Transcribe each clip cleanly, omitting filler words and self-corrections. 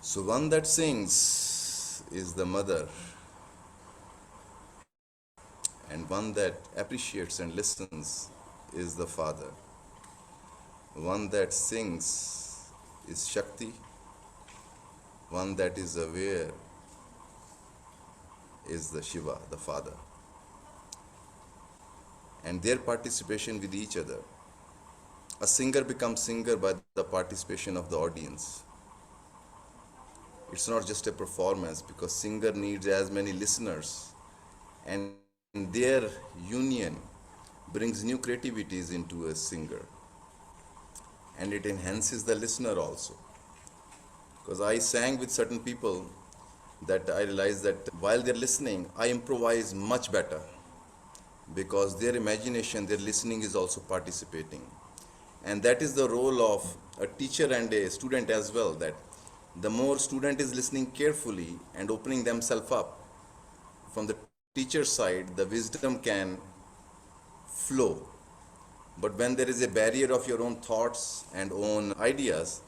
So one that sings is the mother, and one that appreciates and listens is the father. One that sings is Shakti, one that is aware is the Shiva, the father, and their participation with each other. A singer becomes singer by the participation of the audience. It's not just a performance because singer needs as many listeners, and their union brings new creativities into a singer, and it enhances the listener also. Because I sang with certain people that I realized that while they're listening, I improvise much better because their imagination, their listening is also participating. And that is the role of a teacher and a student as well, that the more student is listening carefully and opening themselves up from the teacher's side, the wisdom can flow. But when there is a barrier of your own thoughts and own ideas,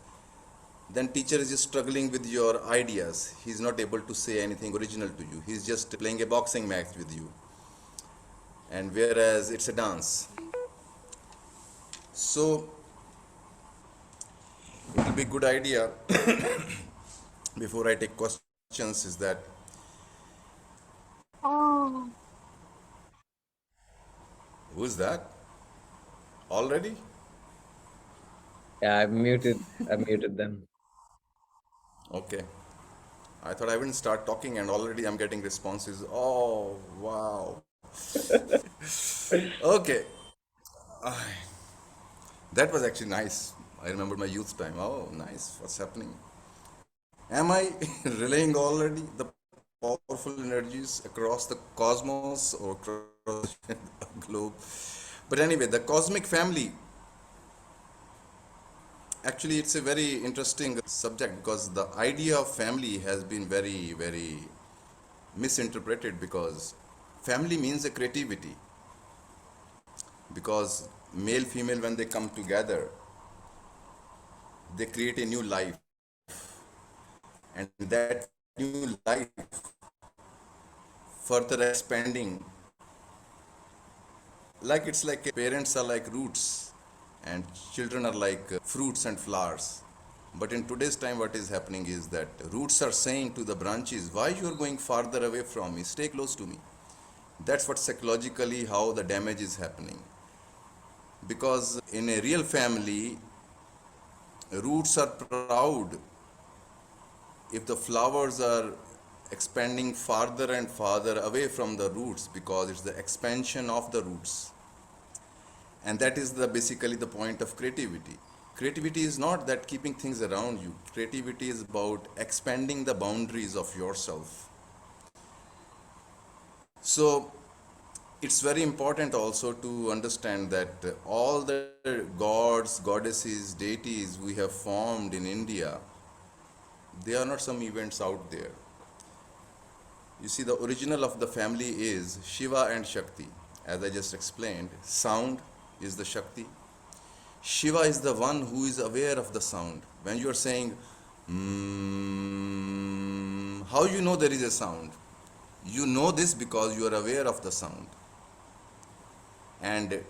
then teacher is just struggling with your ideas. He's not able to say anything original to you. He's just playing a boxing match with you. And whereas it's a dance. So it will be a good idea before I take questions is that Oh, who's that? Already? Yeah, I muted them. Okay. I thought I wouldn't start talking and already I'm getting responses. Oh, wow. Okay. That was actually nice. I remember my youth time. Oh, nice. What's happening? Am I relaying already the powerful energies across the cosmos or across the globe? But anyway, the cosmic family, actually, it's a very interesting subject because the idea of family has been very, very misinterpreted because family means a creativity. Because male, female, when they come together, they create a new life. And that new life further expanding, like it's like parents are like roots and children are like fruits and flowers. But in today's time, what is happening is that roots are saying to the branches, why you are going farther away from me, stay close to me. That's what psychologically how the damage is happening. Because in a real family, roots are proud if the flowers are expanding farther and farther away from the roots, because it's the expansion of the roots. And that is the basically the point of creativity. Creativity is not that keeping things around you. Creativity is about expanding the boundaries of yourself. So it's very important also to understand that all the gods, goddesses, deities we have formed in India, they are not some events out there. You see, the original of the family is Shiva and Shakti. As I just explained, sound is the Shakti. Shiva is the one who is aware of the sound. When you are saying, how you know there is a sound? You know this because you are aware of the sound. And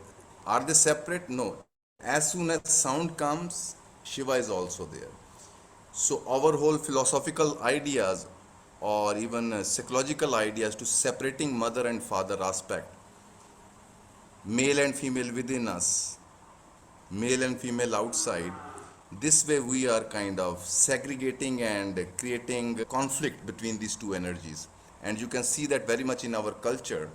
are they separate? No. As soon as sound comes, Shiva is also there. So our whole philosophical ideas or even psychological ideas to separating mother and father aspect, male and female within us, male and female outside, this way we are kind of segregating and creating conflict between these two energies. And you can see that very much in our culture,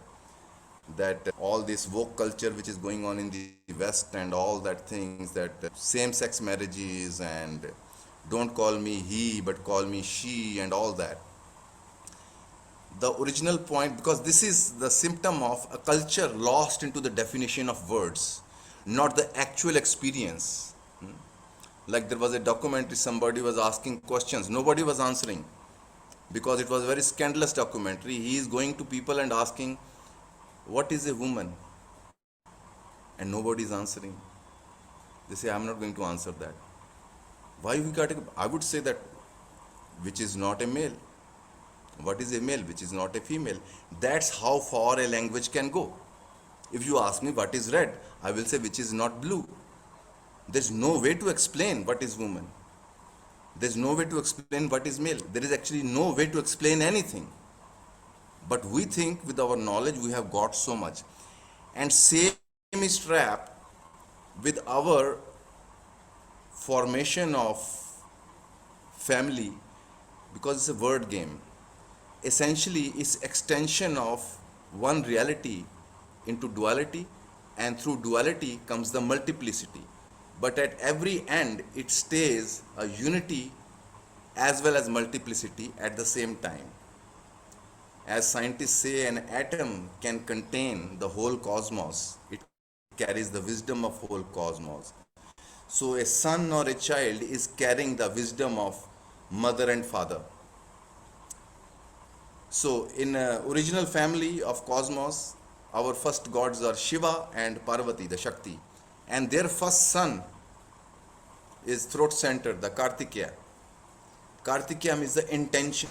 that all this woke culture which is going on in the West and all that things, that same sex marriages and don't call me he but call me she and all that. The original point, because this is the symptom of a culture lost into the definition of words, not the actual experience. Like there was a documentary, somebody was asking questions, nobody was answering because it was a very scandalous documentary. He is going to people and asking, what is a woman? And nobody is answering. They say, I'm not going to answer that. Why we got to, I would say that which is not a male. What is a male, which is not a female? That's how far a language can go. If you ask me what is red, I will say which is not blue. There's no way to explain what is woman. There's no way to explain what is male. There is actually no way to explain anything. But we think with our knowledge we have got so much. And same is trap with our formation of family, because it's a word game. Essentially it's extension of one reality into duality, and through duality comes the multiplicity. But at every end it stays a unity as well as multiplicity at the same time. As scientists say, an atom can contain the whole cosmos. It carries the wisdom of whole cosmos. So a son or a child is carrying the wisdom of mother and father. So in original family of cosmos, our first gods are Shiva and Parvati, the Shakti. And their first son is throat center, the Kartikeya. Kartikeyam is the intention.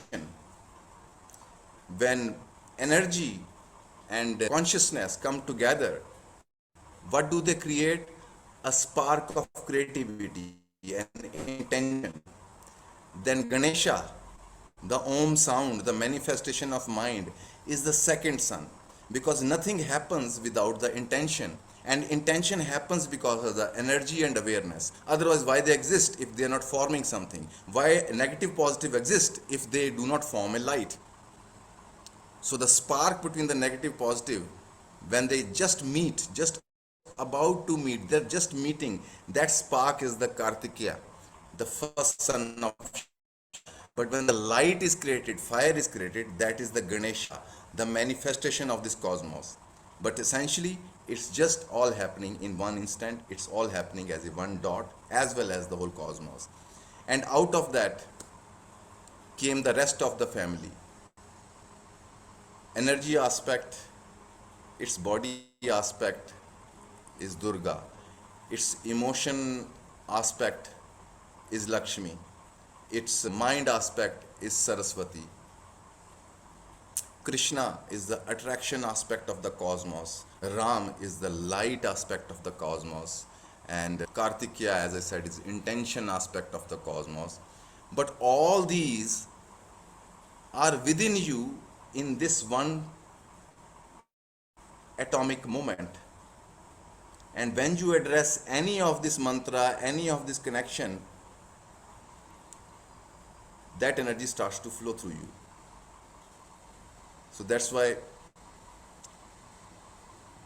When energy and consciousness come together, what do they create? A spark of creativity and intention. Then Ganesha, the Om sound, the manifestation of mind, is the second son, because nothing happens without the intention, and intention happens because of the energy and awareness. Otherwise, why they exist if they are not forming something? Why negative positive exist if they do not form a light? So the spark between the negative positive, when they just meet, just about to meet, they're just meeting, that spark is the Kartikeya, the first son of. But when the light is created, fire is created, that is the Ganesha, the manifestation of this cosmos. But essentially, it's just all happening in one instant. It's all happening as a one dot, as well as the whole cosmos. And out of that came the rest of the family. Energy aspect, its body aspect is Durga. Its emotion aspect is Lakshmi. Its mind aspect is Saraswati. Krishna is the attraction aspect of the cosmos. Ram is the light aspect of the cosmos. And Kartikeya, as I said, is intention aspect of the cosmos. But all these are within you in this one atomic moment. And when you address any of this mantra, any of this connection, that energy starts to flow through you. So that's why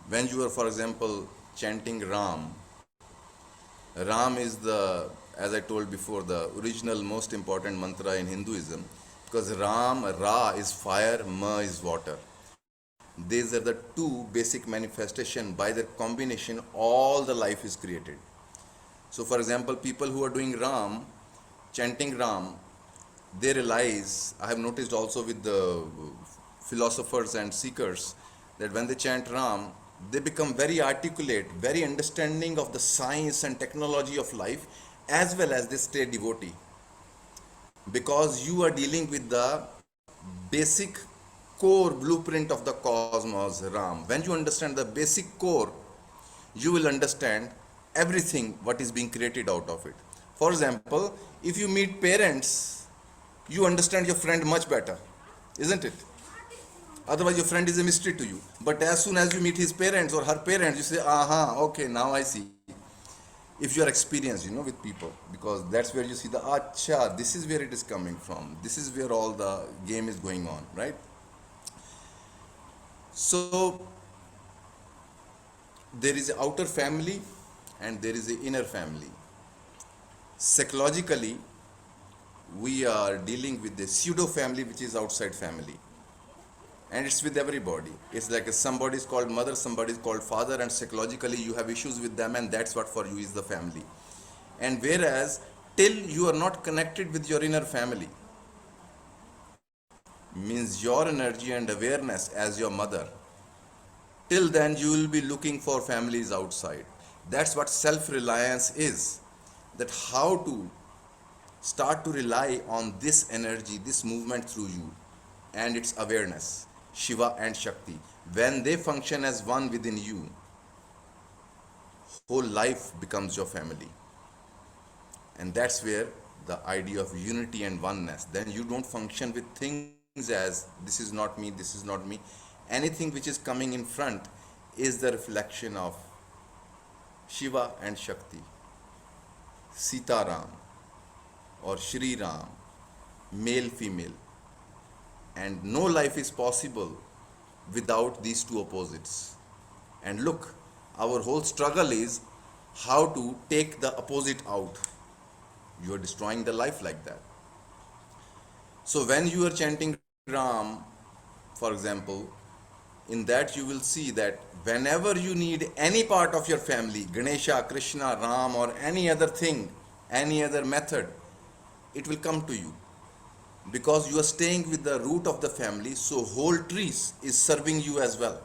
when you are, for example, chanting Ram, Ram is the, as I told before, the original most important mantra in Hinduism, because Ram, Ra is fire, Ma is water. These are the two basic manifestation. By their combination, all the life is created. So for example, people who are doing Ram, chanting Ram, they realize, I have noticed also with the philosophers and seekers, that when they chant Ram, they become very articulate, very understanding of the science and technology of life, as well as they stay devotee. Because you are dealing with the basic core blueprint of the cosmos, Ram. When you understand the basic core, you will understand everything what is being created out of it. For example, if you meet parents, you understand your friend much better, isn't it? Otherwise, your friend is a mystery to you. But as soon as you meet his parents or her parents, you say, aha, okay, now I see. If you are experienced, with people, because that's where you see the, acha, this is where it is coming from. This is where all the game is going on, right? So, there is an outer family and there is an inner family. Psychologically, we are dealing with the pseudo family, which is outside family, and it's with everybody. It's like somebody is called mother, somebody is called father, and psychologically you have issues with them, and that's what for you is the family. And whereas till you are not connected with your inner family, means your energy and awareness as your mother, till then you will be looking for families outside. That's what self reliance is, that how to start to rely on this energy, this movement through you and its awareness, Shiva and Shakti. When they function as one within you, whole life becomes your family. And that's where the idea of unity and oneness, then you don't function with things as this is not me, this is not me. Anything which is coming in front is the reflection of Shiva and Shakti, Sita Ram or Shri Ram, male female. And no life is possible without these two opposites. And look, our whole struggle is how to take the opposite out. You are destroying the life like that. So when you are chanting Ram, for example, in that you will see that whenever you need any part of your family, Ganesha, Krishna, Ram, or any other thing, any other method, it will come to you because you are staying with the root of the family. So whole trees is serving you as well.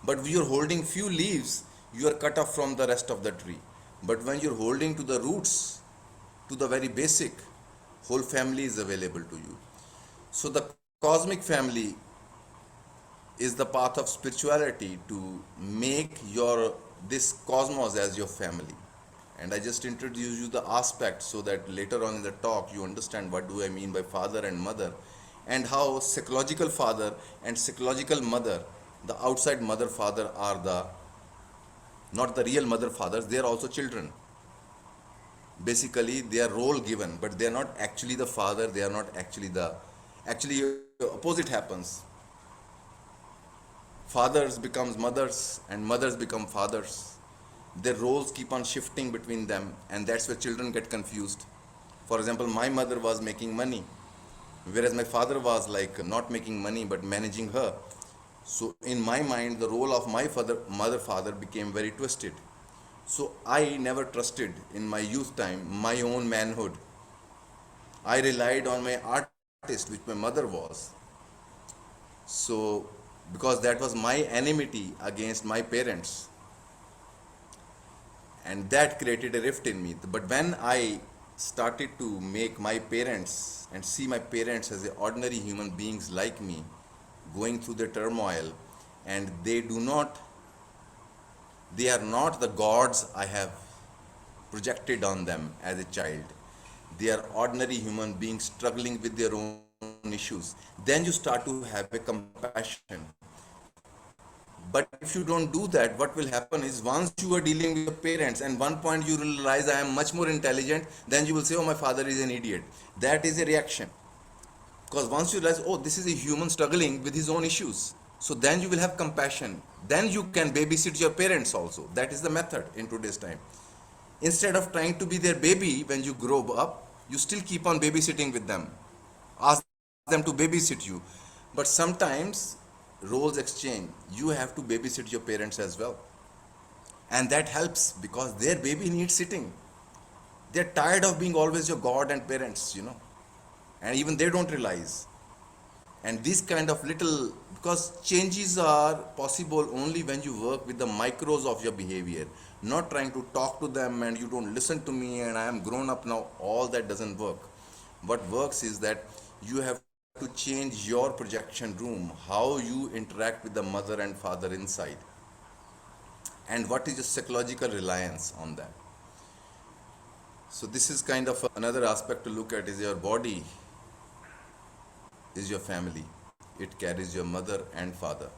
But when you're holding few leaves, you are cut off from the rest of the tree. But when you're holding to the roots, to the very basic, whole family is available to you. So the cosmic family is the path of spirituality to make your this cosmos as your family. And I just introduce you the aspect so that later on in the talk you understand what do I mean by father and mother, and how psychological father and psychological mother, the outside mother father, are the not the real mother fathers, they are also children. Basically they are role given, but they are not actually the father, they are not actually the, actually opposite happens. Fathers becomes mothers and mothers become fathers. Their roles keep on shifting between them, and that's where children get confused. For example, my mother was making money, whereas my father was like not making money but managing her. So in my mind, the role of my father, mother, father became very twisted. So I never trusted in my youth time my own manhood. I relied on my artist, which my mother was. So because that was my enmity against my parents, and that created a rift in me. But when I started to make my parents and see my parents as ordinary human beings like me, going through the turmoil, and they are not the gods I have projected on them as a child. They are ordinary human beings struggling with their own issues. Then you start to have a compassion. But if you don't do that, what will happen is once you are dealing with your parents and one point you realize I am much more intelligent, then you will say, oh, my father is an idiot. That is a reaction. Because once you realize, oh, this is a human struggling with his own issues. So then you will have compassion. Then you can babysit your parents also. That is the method in today's time. Instead of trying to be their baby when you grow up, you still keep on babysitting with them. Ask them to babysit you. But sometimes roles exchange. You have to babysit your parents as well. And that helps because their baby needs sitting. They're tired of being always your God and parents. And even they don't realize. And these kind of little, because changes are possible only when you work with the micros of your behavior, not trying to talk to them and you don't listen to me and I am grown up now. All that doesn't work. What works is that you have to change your projection room, how you interact with the mother and father inside, and what is your psychological reliance on that. So this is kind of another aspect to look at. Is your body is your family. It carries your mother and father,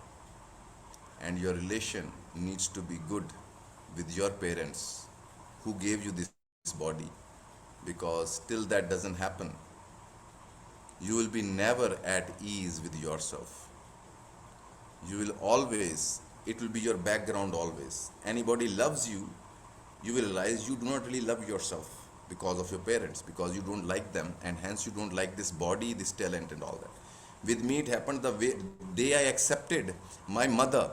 and your relation needs to be good with your parents who gave you this body, because till that doesn't happen, you will be never at ease with yourself. You will always, it will be your background always. Anybody loves you will realize you do not really love yourself because of your parents, because you don't like them, and hence you don't like this body, this talent, and all that. With me, it happened the day I accepted my mother,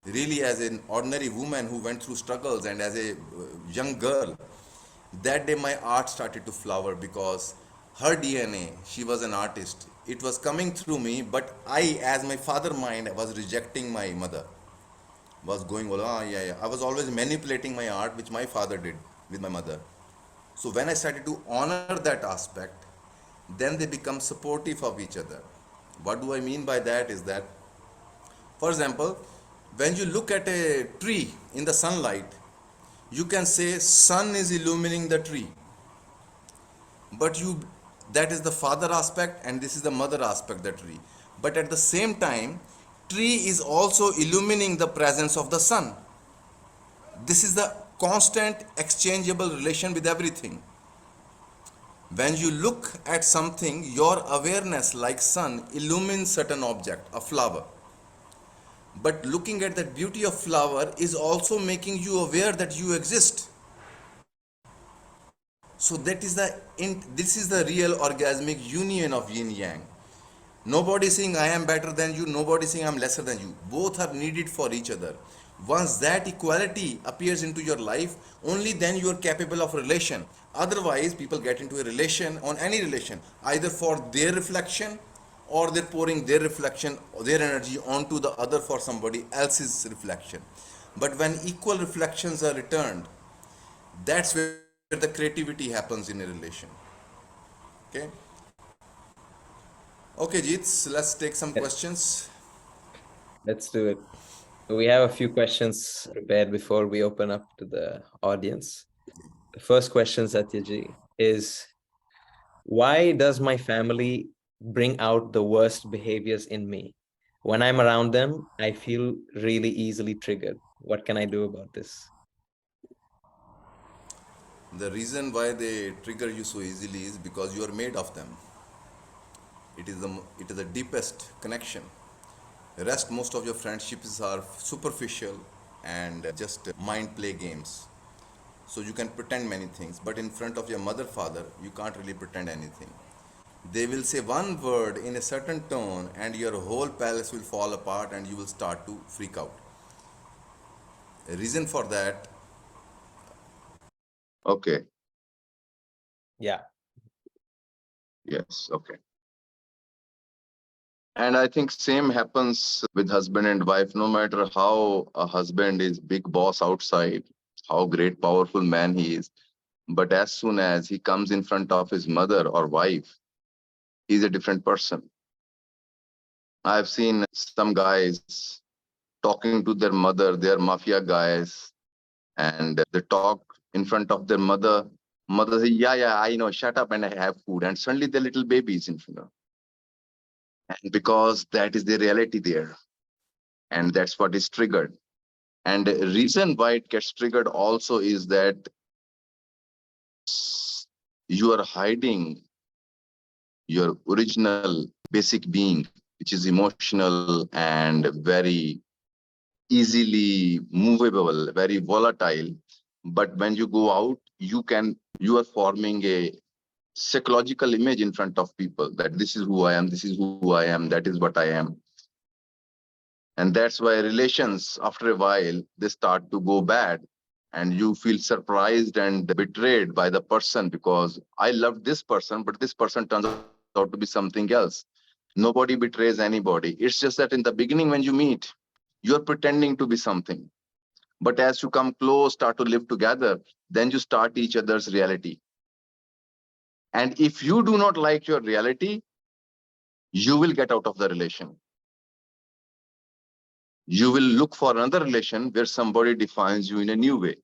really as an ordinary woman who went through struggles, and as a young girl. That day, my art started to flower because her DNA, she was an artist. It was coming through me, but I, as my father mind, was rejecting my mother. Was going, oh, yeah, yeah. I was always manipulating my art, which my father did with my mother. So when I started to honor that aspect, then they become supportive of each other. What do I mean by that is that, for example, when you look at a tree in the sunlight, you can say sun is illumining the tree, but you, that is the father aspect and this is the mother aspect, the tree. But at the same time, tree is also illumining the presence of the sun. This is the constant exchangeable relation with everything. When you look at something, your awareness, like sun, illumines certain object, a flower. But looking at that beauty of flower is also making you aware that you exist. So that is this is the real orgasmic union of yin yang. Nobody saying I am better than you, nobody saying I'm lesser than you. Both are needed for each other. Once that equality appears into your life, only then you are capable of relation. Otherwise, people get into a relation, on any relation, either for their reflection or they're pouring their reflection, their energy onto the other for somebody else's reflection. But when equal reflections are returned, that's where the creativity happens in a relation. Okay? Okay, Jeets, let's take some Yeah, questions. let's do it. We have a few questions prepared before we open up to the audience. The first question, Satyaji, is why does my family bring out the worst behaviors in me? When I'm around them, I feel really easily triggered. What can I do about this? The reason why they trigger you so easily is because you are made of them. It is the deepest connection. The rest, most of your friendships are superficial and just mind play games. So you can pretend many things, but in front of your mother, father, you can't really pretend anything. They will say one word in a certain tone, and your whole palace will fall apart, and you will start to freak out. A reason for that. Okay. Yeah. Yes. Okay. And I think same happens with husband and wife. No matter how a husband is big boss outside, how great powerful man he is, but as soon as he comes in front of his mother or wife, he's a different person. I've seen some guys talking to their mother, they are mafia guys, and they talk in front of their mother. Mother say, yeah, yeah, I know, shut up and I have food. And suddenly the little baby is in front of. And because that is the reality there. And that's what is triggered. And the reason why it gets triggered also is that you are hiding your original basic being, which is emotional and very easily movable, very volatile. But when you go out, you are forming a psychological image in front of people that this is who I am, this is who I am, that is what I am. And that's why relations, after a while, they start to go bad. And you feel surprised and betrayed by the person because I loved this person, but this person turns out to be something else. Nobody betrays anybody. It's just that in the beginning, when you meet, you're pretending to be something. But as you come close, start to live together, then you start each other's reality. And if you do not like your reality, you will get out of the relation. You will look for another relation where somebody defines you in a new way.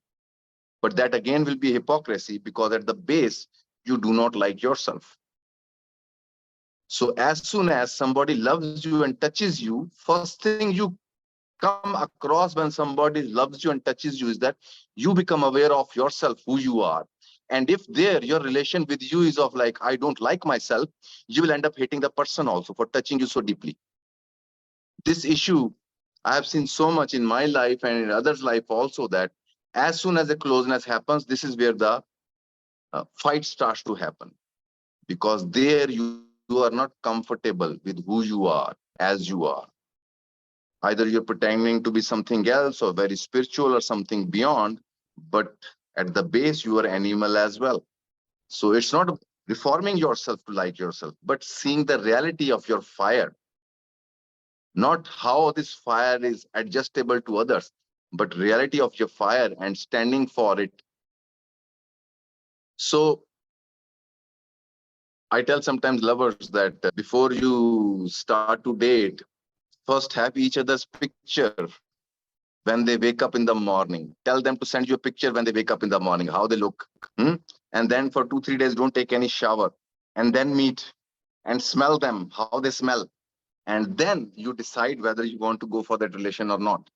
But that again will be hypocrisy because at the base, you do not like yourself. So as soon as somebody loves you and touches you, first thing you come across when somebody loves you and touches you is that you become aware of yourself, who you are. And if there your relation with you is of like, I don't like myself, you will end up hating the person also for touching you so deeply. This issue I have seen so much in my life and in others' life also, that as soon as a closeness happens, this is where the fight starts to happen, because there you are not comfortable with who you are as you are. Either you're pretending to be something else or very spiritual or something beyond, but at the base you are animal as well. So it's not reforming yourself to like yourself, but seeing the reality of your fire, not how this fire is adjustable to others, but reality of your fire and standing for it. So I tell sometimes lovers that before you start to date, first have each other's picture when they wake up in the morning. Tell them to send you a picture when they wake up in the morning, how they look. Hmm? And then for 2, 3 days, don't take any shower. And then meet and smell them, how they smell. And then you decide whether you want to go for that relation or not.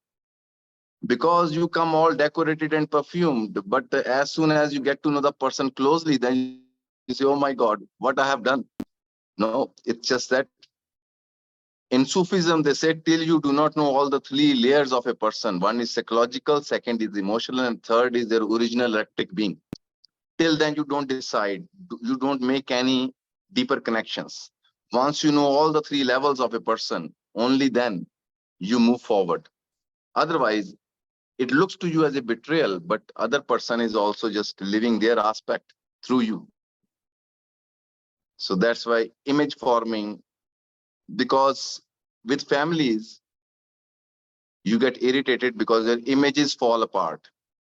Because you come all decorated and perfumed, but as soon as you get to know the person closely, then you say, oh my God, what I have done. No, it's just that in Sufism, they say till you do not know all the three layers of a person. One is psychological, second is emotional, and third is their original electric being. Till then, you don't decide. You don't make any deeper connections. Once you know all the three levels of a person, only then you move forward. Otherwise, it looks to you as a betrayal, but other person is also just living their aspect through you. So that's why image forming, because with families, you get irritated because your images fall apart.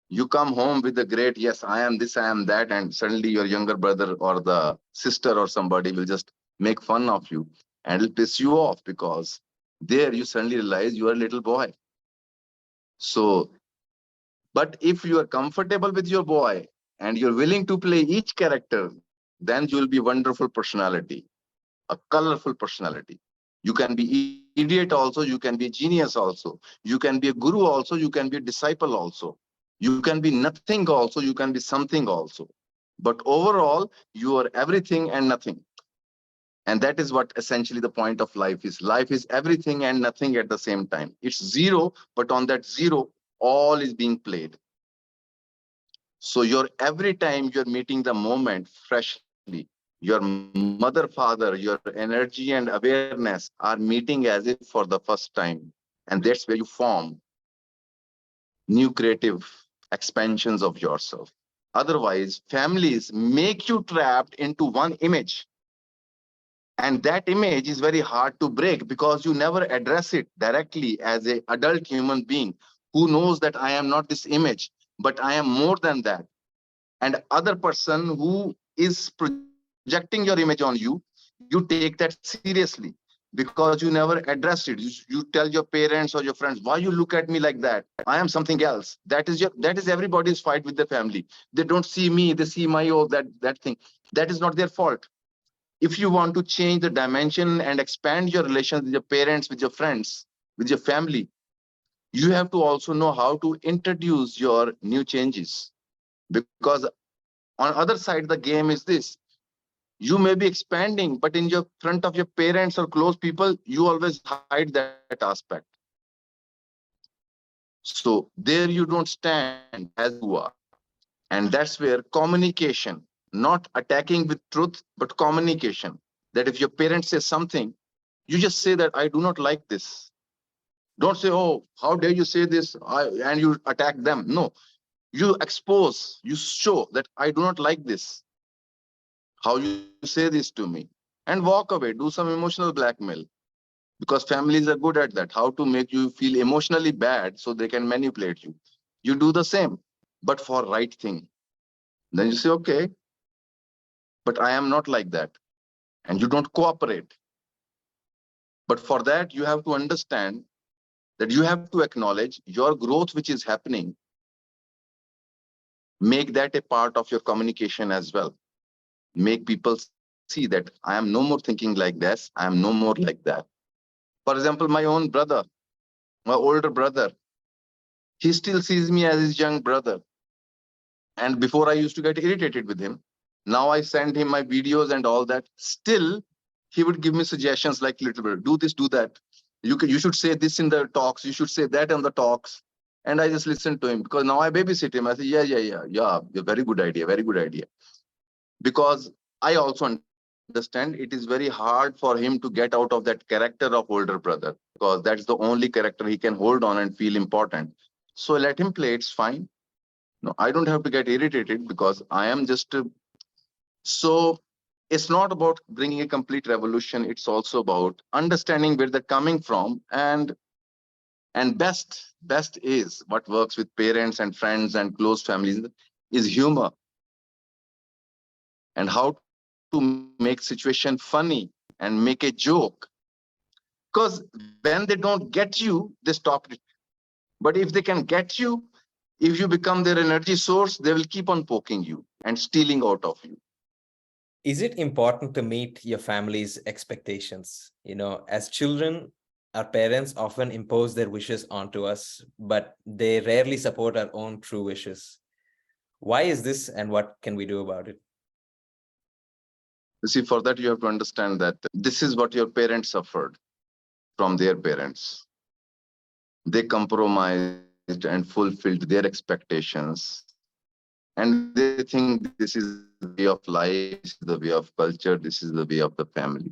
You come home with the great, yes, I am this, I am that, and suddenly your younger brother or the sister or somebody will just make fun of you and it'll piss you off because there you suddenly realize you are a little boy. So, but if you are comfortable with your boy and you're willing to play each character, then you'll be wonderful personality, a colorful personality. You can be idiot also, you can be a genius also, you can be a guru also, you can be a disciple also. You can be nothing also, you can be something also. But overall, you are everything and nothing. And that is what essentially the point of life is. Life is everything and nothing at the same time. It's zero, but on that zero, all is being played. So you're every time you're meeting the moment freshly, your mother, father, your energy and awareness are meeting as if for the first time. And that's where you form new creative expansions of yourself. Otherwise, families make you trapped into one image. And that image is very hard to break because you never address it directly as an adult human being who knows that I am not this image, but I am more than that. And other person who is projecting your image on you take that seriously because you never addressed it. You tell your parents or your friends, why you look at me like that? I am something else. That is everybody's fight with their family. They don't see me, they see my that thing. That is not their fault. If you want to change the dimension and expand your relations with your parents, with your friends, with your family, you have to also know how to introduce your new changes. Because on other side, the game is this: you may be expanding, but in your front of your parents or close people, you always hide that aspect. So there you don't stand as you are. And that's where communication, not attacking with truth, but communication. That if your parents say something, you just say that I do not like this. Don't say, oh, how dare you say this, and you attack them. No, you expose, you show that I do not like this, how you say this to me, and walk away, do some emotional blackmail. Because families are good at that, how to make you feel emotionally bad so they can manipulate you. You do the same, but for right thing. Then you say, okay, but I am not like that. And you don't cooperate. But for that, you have to understand that you have to acknowledge your growth, which is happening, make that a part of your communication as well. Make people see that I am no more thinking like this, I am no more like that. For example, my own brother, my older brother, he still sees me as his young brother. And before I used to get irritated with him. Now I send him my videos and all that. Still, he would give me suggestions like little bit, do this, do that. You should say this in the talks. You should say that on the talks. And I just listen to him because now I babysit him. I say, yeah, very good idea, very good idea. Because I also understand it is very hard for him to get out of that character of older brother because that's the only character he can hold on and feel important. So let him play, it's fine. No, I don't have to get irritated because I am just so it's not about bringing a complete revolution. It's also about understanding where they're coming from, and best is what works with parents and friends and close families is humor. and how to make situation funny and make a joke. Because when they don't get you, they stop it. But if they can get you, if you become their energy source, they will keep on poking you and stealing out of you. Is it important to meet your family's expectations? As children, our parents often impose their wishes onto us, but they rarely support our own true wishes. Why is this, and what can we do about it? You see, for that, you have to understand that this is what your parents suffered from their parents. They compromised and fulfilled their expectations. And they think this is the way of life, this is the way of culture, this is the way of the family.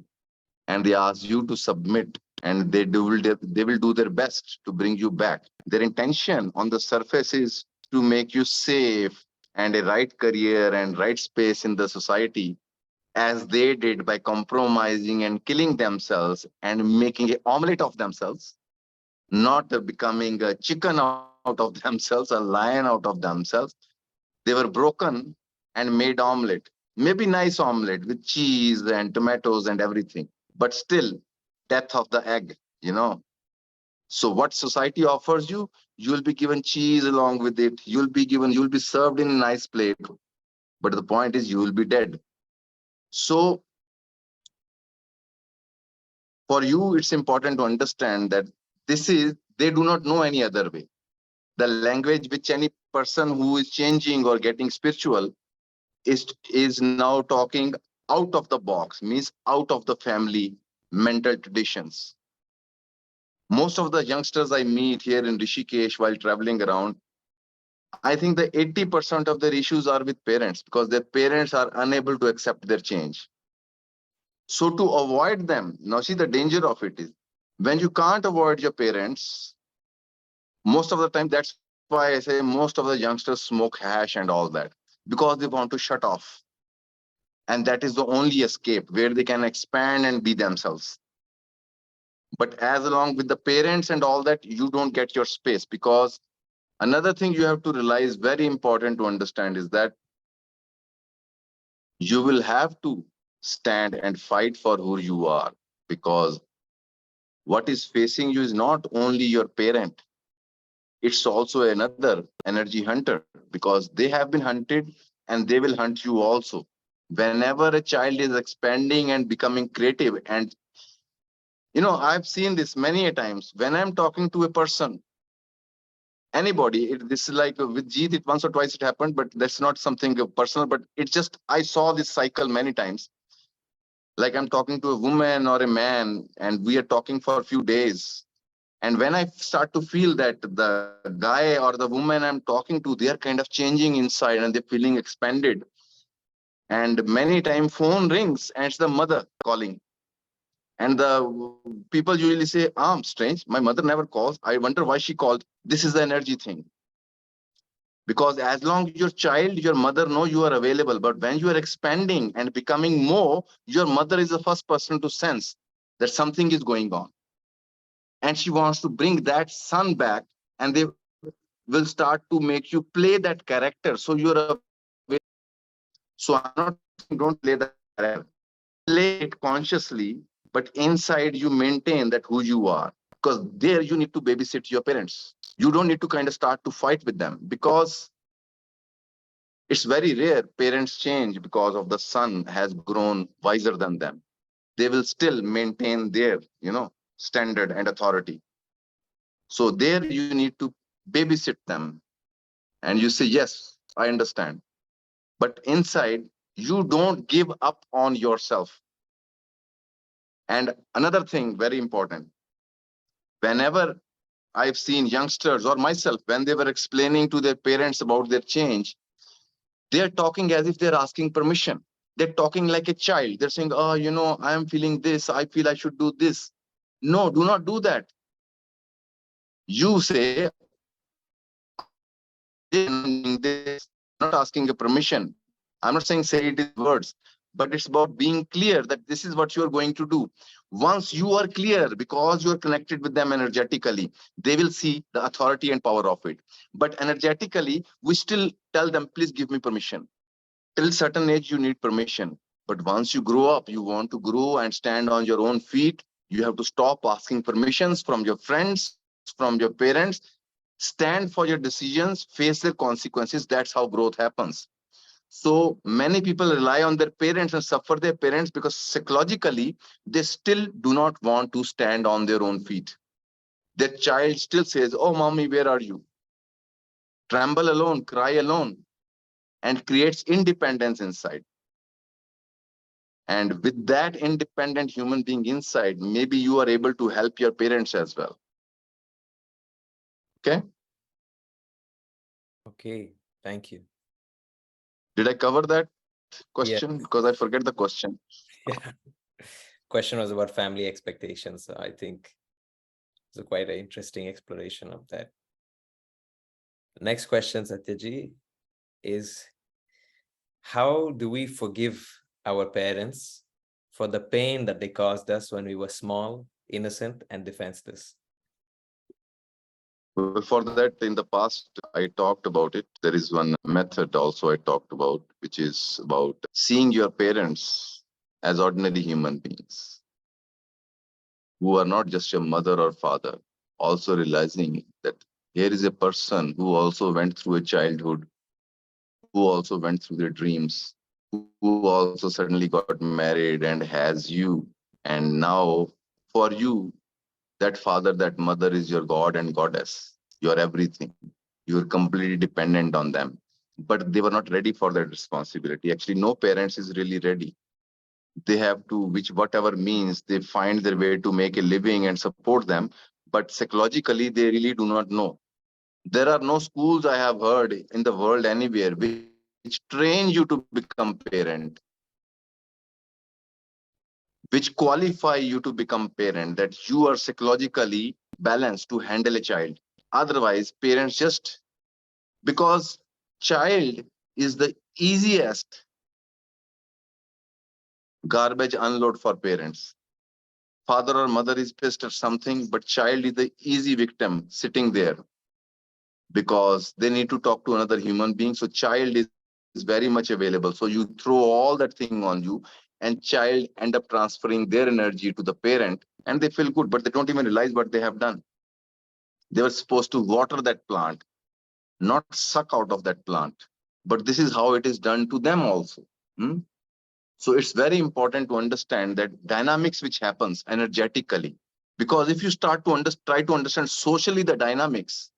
And they ask you to submit, and they will do their best to bring you back. Their intention on the surface is to make you safe and a right career and right space in the society, as they did by compromising and killing themselves and making an omelette of themselves, not becoming a chicken out of themselves, a lion out of themselves. They were broken and made omelette. Maybe nice omelette with cheese and tomatoes and everything, but still death of the egg. So what society offers you, you'll be given cheese along with it. You'll be served in a nice plate. But the point is you will be dead. So for you, it's important to understand that they do not know any other way. The language which any person who is changing or getting spiritual is now talking out of the box, means out of the family mental traditions. Most of the youngsters I meet here in Rishikesh while traveling around, I think the 80% of their issues are with parents, because their parents are unable to accept their change. So to avoid them, now see, the danger of it is, when you can't avoid your parents, most of the time, that's why I say most of the youngsters smoke hash and all that, because they want to shut off. And that is the only escape where they can expand and be themselves. But as along with the parents and all that, you don't get your space. Because another thing you have to realize, very important to understand, is that you will have to stand and fight for who you are. Because what is facing you is not only your parent, it's also another energy hunter, because they have been hunted and they will hunt you also. Whenever a child is expanding and becoming creative, and I've seen this many a times when I'm talking to a person, anybody, this is like with Jeet, it once or twice it happened, but that's not something personal, but it's just, I saw this cycle many times. Like, I'm talking to a woman or a man, and we are talking for a few days. And when I start to feel that the guy or the woman I'm talking to, they are kind of changing inside and they're feeling expanded. And many times phone rings and it's the mother calling. And the people usually say, strange, my mother never calls. I wonder why she called. This is the energy thing. Because as long as your child, your mother know you are available. But when you are expanding and becoming more, your mother is the first person to sense that something is going on. And she wants to bring that son back, and they will start to make you play that character. So you're available. So I'm not saying don't play that character. Play it consciously, but inside you maintain that who you are. Because there you need to babysit your parents. You don't need to kind of start to fight with them, because it's very rare parents change because of the son has grown wiser than them. They will still maintain their, standard and authority. So there you need to babysit them. And you say, yes, I understand. But inside, you don't give up on yourself. And another thing, very important, whenever I've seen youngsters or myself, when they were explaining to their parents about their change, they're talking as if they're asking permission. They're talking like a child. They're saying, oh, I am feeling this. I feel I should do this. No, do not do that. You say, I'm feeling this and I'm doing this. I'm not asking a permission. I'm not saying say it in words, but it's about being clear that this is what you're going to do. Once you are clear, because you're connected with them energetically, they will see the authority and power of it. But energetically, we still tell them, please give me permission. Till certain age you need permission, but once you grow up, you want to grow and stand on your own feet. You have to stop asking permissions from your friends, from your parents. Stand for your decisions, face their consequences. That's how growth happens. So many people rely on their parents and suffer their parents because psychologically they still do not want to stand on their own feet. Their child still says, "Oh mommy, where are you?" Tremble alone, cry alone, and creates independence inside. And with that independent human being inside, maybe you are able to help your parents as well. Okay. Okay, thank you. Did I cover that Yeah, question? Because I forget the question. yeah. Question was about family expectations. So I think it's a quite an interesting exploration of that. Next question, Satyaji, is how do we forgive our parents for the pain that they caused us when we were small, innocent, and defenseless? Well, for that, in the past, I talked about it. There is one method also I talked about, which is about seeing your parents as ordinary human beings who are not just your mother or father. Also realizing that here is a person who also went through a childhood, who also went through their dreams, who also suddenly got married and has you. And now, for you, that father, that mother is your God and goddess. You're everything. You're completely dependent on them. But they were not ready for that responsibility. Actually, no parents is really ready. They have to, which whatever means, they find their way to make a living and support them. But psychologically, they really do not know. There are no schools I have heard in the world anywhere which train you to become parent, which qualify you to become parent, that you are psychologically balanced to handle a child. Otherwise, parents just, because child is the easiest garbage unload for parents. Father or mother is pissed at something, but child is the easy victim sitting there because they need to talk to another human being. So child is very much available. So you throw all that thing on you, and child end up transferring their energy to the parent, and they feel good, but they don't even realize what they have done. They were supposed to water that plant, not suck out of that plant. But this is how it is done to them also. Hmm? So it's very important to understand that dynamics which happens energetically. Because if you start to try to understand socially the dynamics,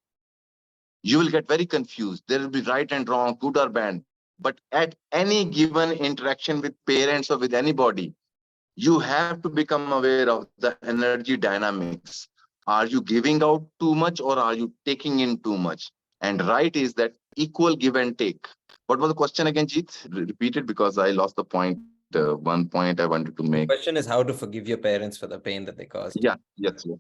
you will get very confused. There will be right and wrong, good or bad. But at any given interaction with parents or with anybody, you have to become aware of the energy dynamics. Are you giving out too much or are you taking in too much? And right is that equal give and take. What was the question again, Jeet? Repeat it because I lost the point. One point I wanted to make. The question is how to forgive your parents for the pain that they Yeah, caused. yes, yes.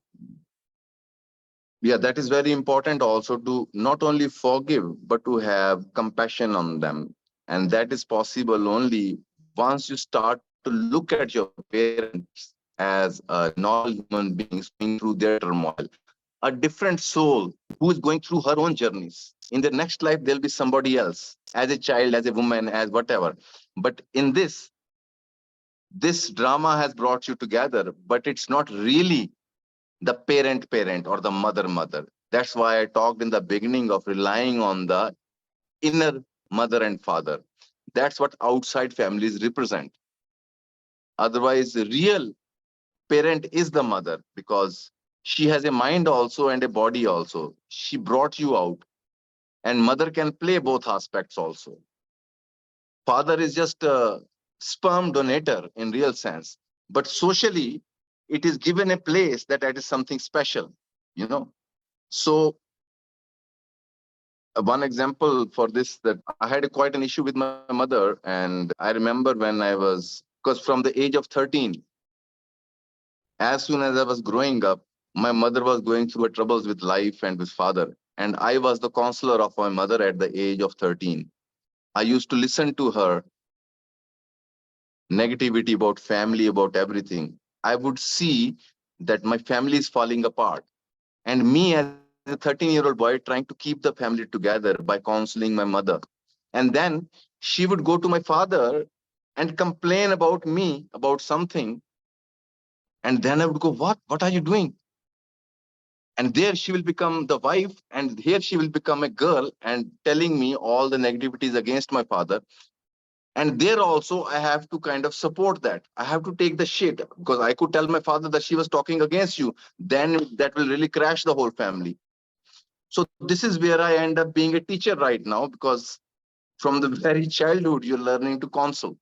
Yeah, that is very important also to not only forgive, but to have compassion on them. And that is possible only once you start to look at your parents as a normal human beings going through their turmoil, a different soul who is going through her own journeys. In the next life, there'll be somebody else as a child, as a woman, as whatever. But in this drama has brought you together, but it's not really the parent or the mother. That's why I talked in the beginning of relying on the inner mother and father. That's what outside families represent. Otherwise, the real parent is the mother because she has a mind also and a body also. She brought you out, and mother can play both aspects also. Father is just a sperm donator in real sense, but socially it is given a place that is something special, you know. So one example for this, that I had quite an issue with my mother, and I remember when I was, because from the age of 13, as soon as I was growing up, my mother was going through her troubles with life and with father, and I was the counselor of my mother at the age of 13. I used to listen to her negativity about family, about everything. I would see that my family is falling apart, and me as a 13-year-old boy trying to keep the family together by counseling my mother. And then she would go to my father and complain about me, about something. And then I would go, what are you doing? And there she will become the wife, and here she will become a girl and telling me all the negativities against my father. And there also I have to kind of support that. I have to take the shit, because I could tell my father that she was talking against you, then that will really crash the whole family. So this is where I end up being a teacher right now, because from the very childhood you're learning to console,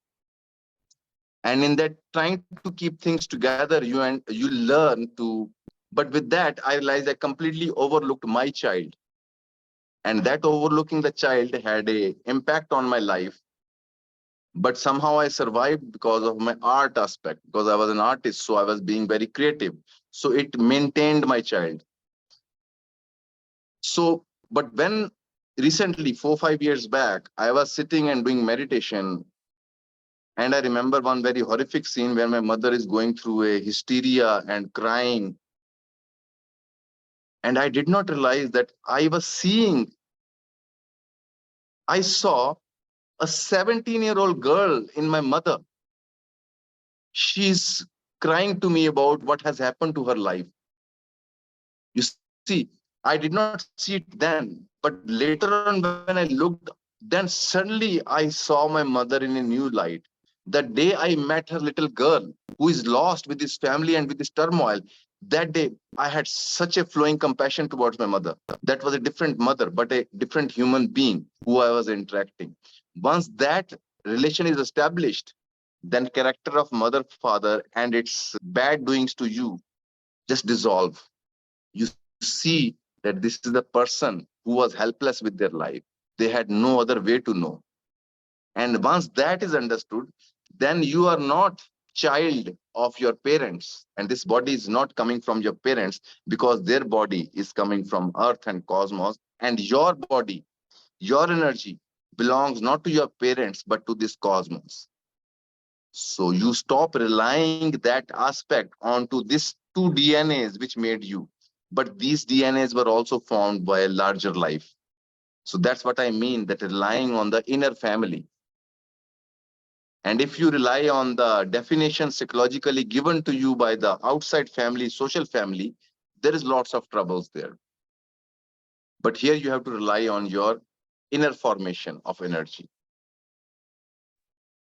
and in that trying to keep things together, you learn to. But with that I realized I completely overlooked my child, and that overlooking the child had a impact on my life. But somehow I survived because of my art aspect, because I was an artist, so I was being very creative, so it maintained my child. So but when recently 4 5 years back I was sitting and doing meditation, and I remember one very horrific scene where my mother is going through a hysteria and crying, and I did not realize that I saw a 17-year-old girl in my mother. She's crying to me about what has happened to her life. You see, I did not see it then, but later on when I looked, then suddenly I saw my mother in a new light. The day I met her little girl who is lost with his family and with his turmoil, that day I had such a flowing compassion towards my mother. That was a different mother, but a different human being who I was interacting. Once that relation is established, then character of mother, father, and its bad doings to you just dissolve. You see that this is the person who was helpless with their life. They had no other way to know. And once that is understood, then you are not child of your parents. And this body is not coming from your parents, because their body is coming from earth and cosmos. And your body, your energy belongs not to your parents, but to this cosmos. So you stop relying that aspect onto these two DNAs which made you. But these DNAs were also formed by a larger life. So that's what I mean, that relying on the inner family. And if you rely on the definition psychologically given to you by the outside family, social family, there is lots of troubles there. But here you have to rely on your inner formation of energy.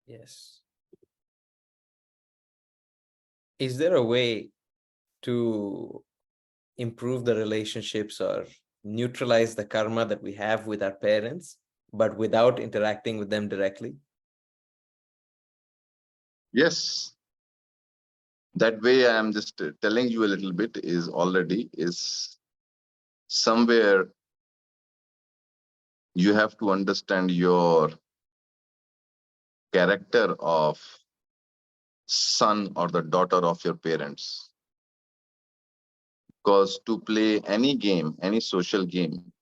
Yes. Is there a way to improve the relationships or neutralize the karma that we have with our parents, but without interacting with them directly? Yes, that way I am just telling you a little bit is somewhere you have to understand your character of son or the daughter of your parents. Because to play any game, any social game,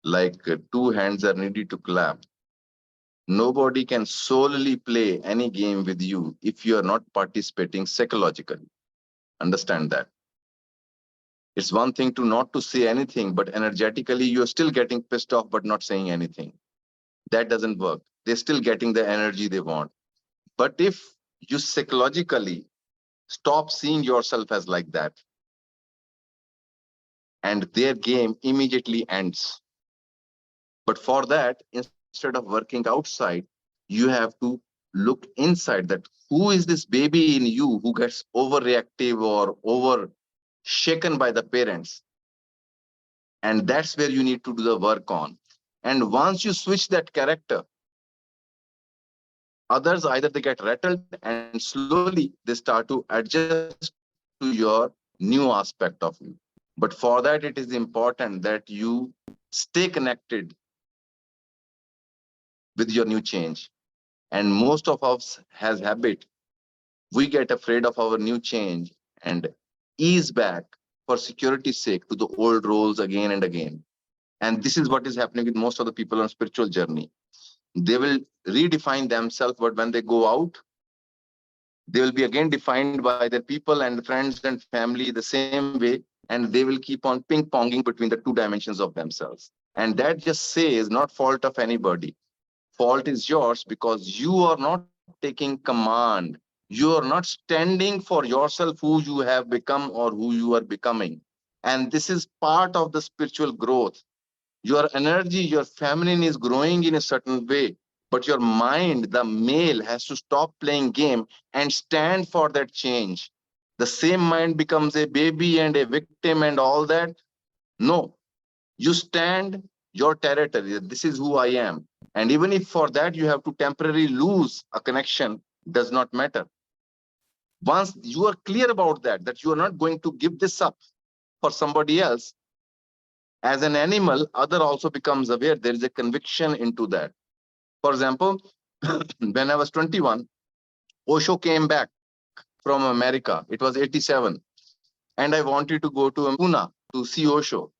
like two hands are needed to clap. Nobody can solely play any game with you if you are not participating psychologically. Understand that. It's one thing to not to say anything, but energetically you're still getting pissed off but not saying anything. That doesn't work. They're still getting the energy they want. But if you psychologically stop seeing yourself as like that, and their game immediately ends. But for that, instead of working outside, you have to look inside, that who is this baby in you who gets overreactive or over shaken by the parents. And that's where you need to do the work on. And once you switch that character, others either they get rattled, and slowly they start to adjust to your new aspect of you. But for that, it is important that you stay connected with your new change. And most of us has habit, we get afraid of our new change and ease back for security's sake to the old roles again and again. And this is what is happening with most of the people on spiritual journey. They will redefine themselves, but when they go out, they will be again defined by their people and friends and family the same way, and they will keep on ping-ponging between the two dimensions of themselves. And that just says not fault of anybody. fault is yours because you are not taking command. You are not standing for yourself who you have become or who you are becoming. And this is part of the spiritual growth. Your energy, your feminine is growing in a certain way, but your mind, the male, has to stop playing game and stand for that change. The same mind becomes a baby and a victim and all that. No, you stand your territory. This is who I am. And even if for that you have to temporarily lose a connection, does not matter. Once you are clear about that, that you are not going to give this up for somebody else, as an animal, other also becomes aware. There is a conviction into that. For example, when I was 21, Osho came back from America. It was 87. And I wanted to go to Pune to see Osho.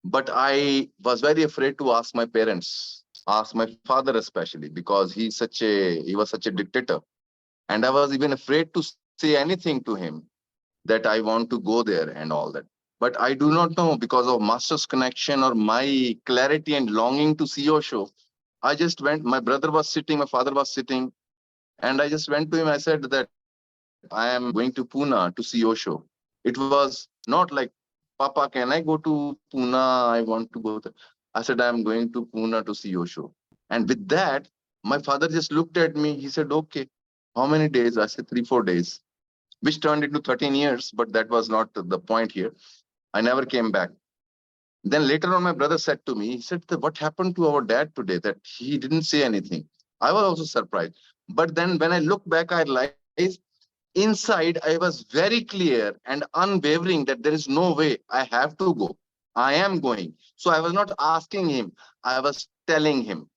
But I was very afraid to ask my parents, ask my father especially, because he was such a dictator. And I was even afraid to say anything to him that I want to go there and all that. But I do not know, because of master's connection or my clarity and longing to see Osho, I just went. My brother was sitting, my father was sitting, and I just went to him. I said that I am going to Pune to see Osho. It was not like, Papa, can I go to Pune? I want to go there. I said, I am going to Pune to see Osho. And with that, my father just looked at me. He said, okay, how many days? I said, 3, 4 days, which turned into 13 years, but that was not the point here. I never came back. Then later on, my brother said to me, he said, what happened to our dad today that he didn't say anything? I was also surprised. But then when I look back, I realized inside I was very clear and unwavering that there is no way, I have to go. I am going. So I was not asking him, I was telling him.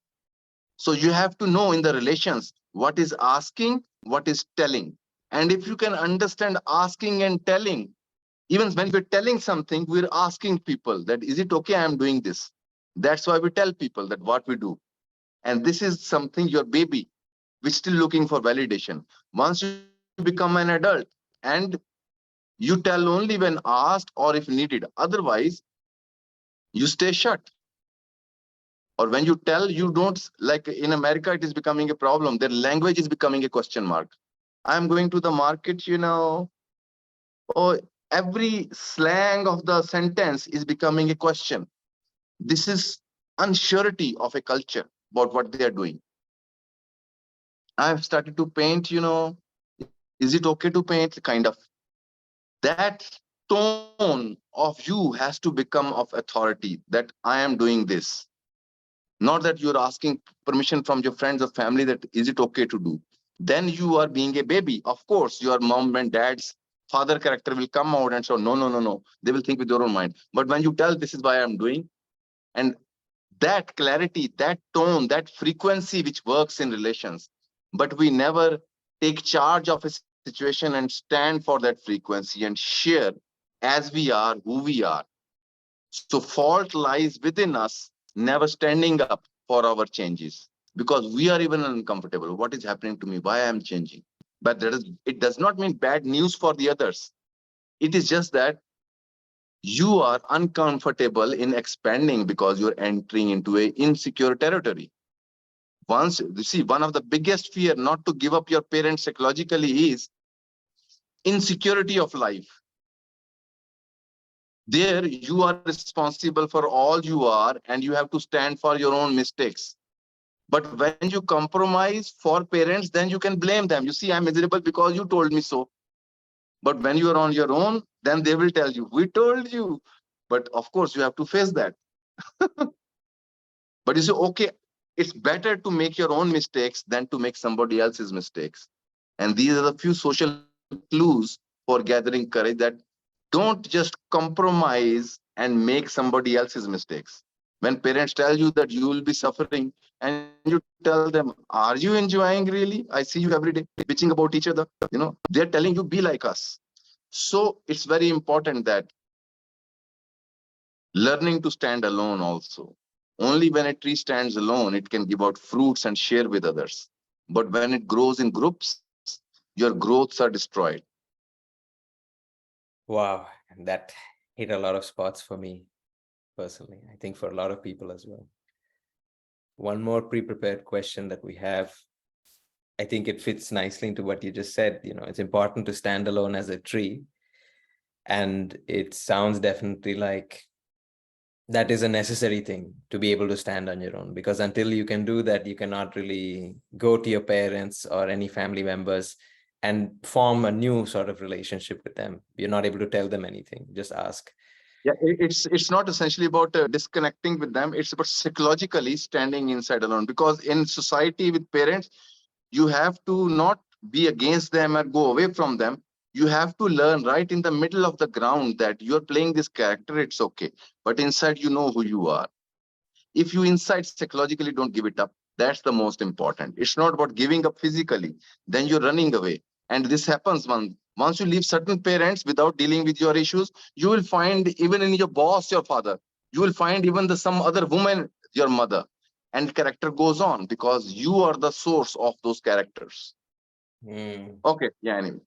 So you have to know in the relations what is asking, what is telling. And if you can understand asking and telling, even when we're telling something, we're asking people that, is it okay? I'm doing this. That's why we tell people that what we do. And this is something your baby, which still looking for validation. Once you become an adult and you tell only when asked or if needed, otherwise you stay shut. Or when you tell, you don't, like in America, it is becoming a problem. Their language is becoming a question mark. I'm going to the market, or every slang of the sentence is becoming a question. This is unsurety of a culture about what they are doing. I've started to paint, is it okay to paint? Kind of. That tone of you has to become of authority, that I am doing this. Not that you're asking permission from your friends or family that, is it okay to do? Then you are being a baby. Of course, your mom and dad's father character will come out and say, no, no, no, no. They will think with their own mind. But when you tell, this is why I'm doing, and that clarity, that tone, that frequency which works in relations, but we never take charge of a situation and stand for that frequency and share as we are, who we are. So fault lies within us, never standing up for our changes, because we are even uncomfortable. What is happening to me? Why I am changing? But it does not mean bad news for the others. It is just that you are uncomfortable in expanding because you're entering into a insecure territory. Once you see, one of the biggest fear not to give up your parents psychologically is insecurity of life. There you are responsible for all you are, and you have to stand for your own mistakes. But when you compromise for parents, then you can blame them. You see, I'm miserable because you told me so. But when you are on your own, then they will tell you, we told you. But of course, you have to face that. But you say, okay, it's better to make your own mistakes than to make somebody else's mistakes. And these are the few social clues for gathering courage, that don't just compromise and make somebody else's mistakes. When parents tell you that you will be suffering, and you tell them, are you enjoying really? I see you every day bitching about each other. They're telling you, be like us. So it's very important that learning to stand alone also. Only when a tree stands alone, it can give out fruits and share with others. But when it grows in groups, your growths are destroyed. Wow, and that hit a lot of spots for me personally. I think for a lot of people as well. one more pre-prepared question that we have. I think it fits nicely into what you just said. It's important to stand alone as a tree. And it sounds definitely like that is a necessary thing to be able to stand on your own, because until you can do that, you cannot really go to your parents or any family members and form a new sort of relationship with them. You're not able to tell them anything, just ask. Yeah, it's not essentially about disconnecting with them. It's about psychologically standing inside alone. Because in society with parents, you have to not be against them or go away from them. You have to learn right in the middle of the ground that you're playing this character. It's okay, but inside you know who you are. If you inside psychologically don't give it up, that's the most important. It's not about giving up physically, then you're running away. And this happens once you leave certain parents without dealing with your issues, you will find even in your boss your father, you will find even the some other woman your mother, and character goes on because you are the source of those characters. Okay, yeah, anyway,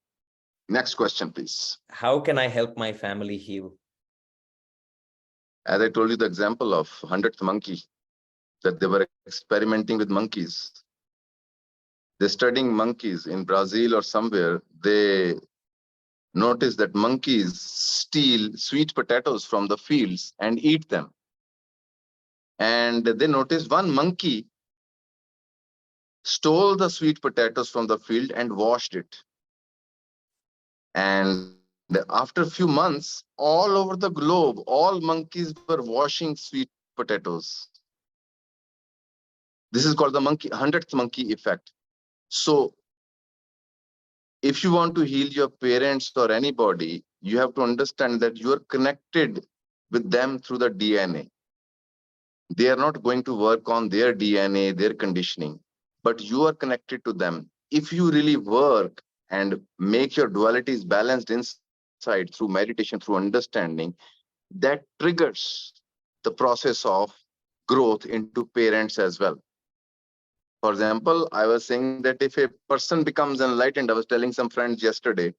next question please. How can I help my family heal? As I told you the example of 100th monkey, that they were experimenting with monkeys. They're studying monkeys in Brazil or somewhere. They noticed that monkeys steal sweet potatoes from the fields and eat them. And they noticed one monkey stole the sweet potatoes from the field and washed it. And after a few months, all over the globe, all monkeys were washing sweet potatoes. This is called the 100th monkey effect. So if you want to heal your parents or anybody, you have to understand that you are connected with them through the DNA. They are not going to work on their DNA, their conditioning, but you are connected to them. If you really work and make your dualities balanced inside through meditation, through understanding, that triggers the process of growth into parents as well. For example, I was saying that if a person becomes enlightened, I was telling some friends yesterday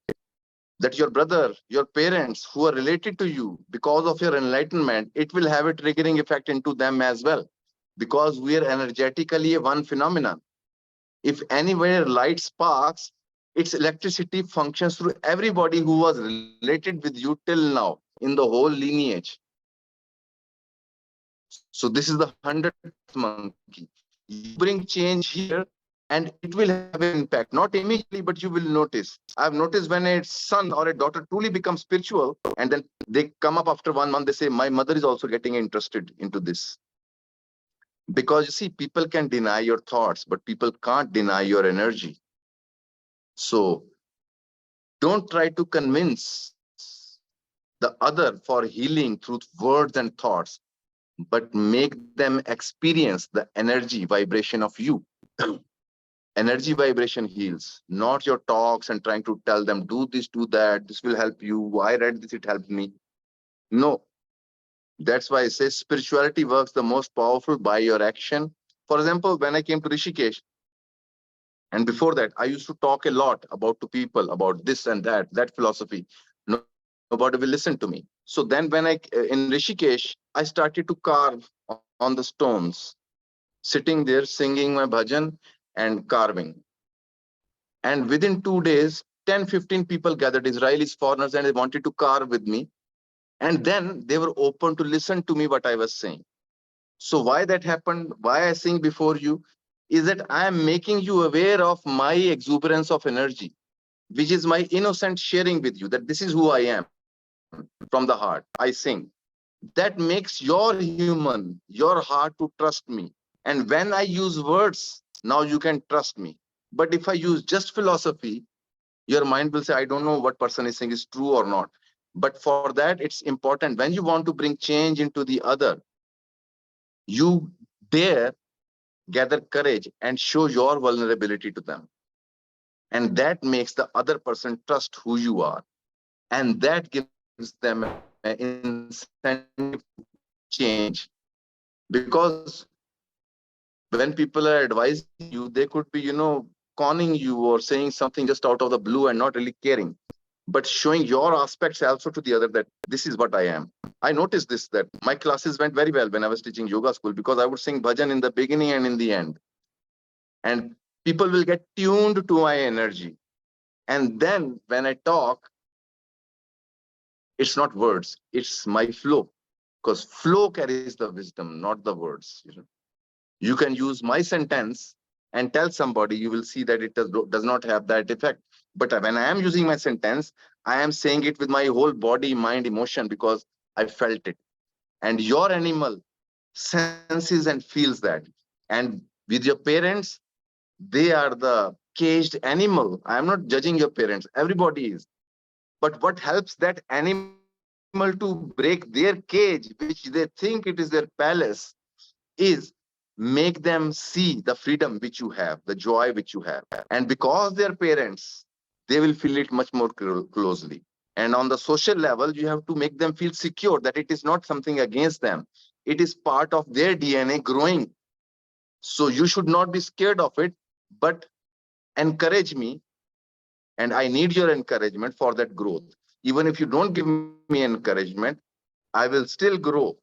that your brother, your parents who are related to you, because of your enlightenment, it will have a triggering effect into them as well. Because we are energetically a one phenomenon. If anywhere light sparks, its electricity functions through everybody who was related with you till now in the whole lineage. So this is the 100th monkey. You bring change here and it will have an impact, not immediately, but you will notice. I've noticed when a son or a daughter truly becomes spiritual and then they come up after 1 month, they say, my mother is also getting interested into this. Because you see, people can deny your thoughts, but people can't deny your energy. So don't try to convince the other for healing through words and thoughts, but make them experience the energy vibration of you. Energy vibration heals, not your talks and trying to tell them, do this, do that, this will help you. I read this, it helped me. No, that's why I say spirituality works the most powerful by your action. For example, when I came to Rishikesh, and before that, I used to talk a lot about to people about this and that philosophy. Nobody will listen to me. So then when in Rishikesh, I started to carve on the stones, sitting there singing my bhajan and carving. And within 2 days, 10, 15 people gathered, Israelis, foreigners, and they wanted to carve with me. And then they were open to listen to me what I was saying. So why that happened, why I sing before you, is that I am making you aware of my exuberance of energy, which is my innocent sharing with you, that this is who I am from the heart. I sing. That makes your human, your heart to trust me. And when I use words, now you can trust me. But if I use just philosophy, your mind will say, I don't know what person is saying is true or not. But for that, it's important. When you want to bring change into the other, you dare gather courage and show your vulnerability to them. And that makes the other person trust who you are. And that gives them an incentive change. Because when people are advising you, they could be, conning you or saying something just out of the blue and not really caring. but showing your aspects also to the other, that this is what I am. I noticed this, that my classes went very well when I was teaching yoga school, because I would sing bhajan in the beginning and in the end. And people will get tuned to my energy. And then when I talk, it's not words, it's my flow. Because flow carries the wisdom, not the words. You can use my sentence and tell somebody, you will see that it does not have that effect. But when I am using my sentence, I am saying it with my whole body, mind, emotion, because I felt it. And your animal senses and feels that. And with your parents, they are the caged animal. I am not judging your parents, everybody is. But what helps that animal to break their cage, which they think it is their palace, is make them see the freedom which you have, the joy which you have. And because they're parents, they will feel it much more closely. And on the social level, you have to make them feel secure that it is not something against them. It is part of their DNA growing. So you should not be scared of it, but encourage me. And I need your encouragement for that growth. Even if you don't give me encouragement, I will still grow.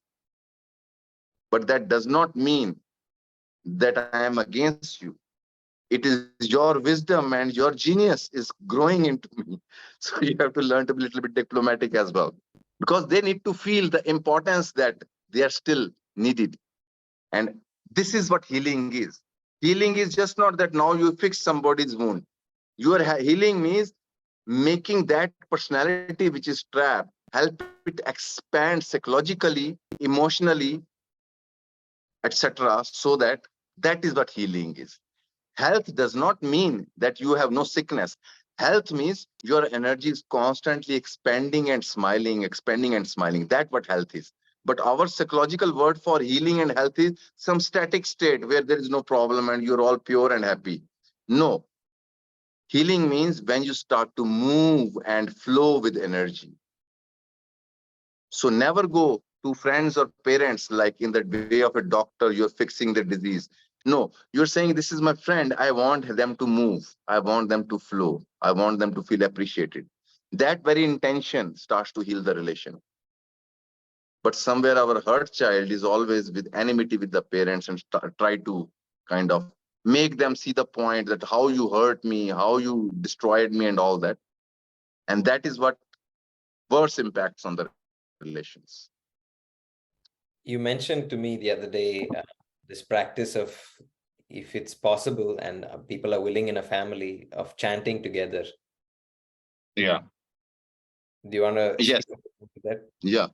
But that does not mean that I am against you. It is your wisdom and your genius is growing into me. So you have to learn to be a little bit diplomatic as well, because they need to feel the importance that they are still needed. And this is what healing is. Healing is just not that now you fix somebody's wound. Your healing means making that personality which is trapped, help it expand psychologically, emotionally, etc., so that that is what healing is. Health does not mean that you have no sickness. Health means your energy is constantly expanding and smiling, expanding and smiling. That's what health is. But our psychological word for healing and health is some static state where there is no problem and you're all pure and happy. No. Healing means when you start to move and flow with energy. So never go to friends or parents like in the way of a doctor, you're fixing the disease. No, you're saying, this is my friend. I want them to move. I want them to flow. I want them to feel appreciated. That very intention starts to heal the relation. But somewhere our hurt child is always with enmity with the parents and try to kind of make them see the point that how you hurt me, how you destroyed me and all that. And that is what worse impacts on the relations. You mentioned to me the other day this practice of, if it's possible and people are willing in a family, of chanting together. Yeah. Do you want to Yes. speak to that? Yeah.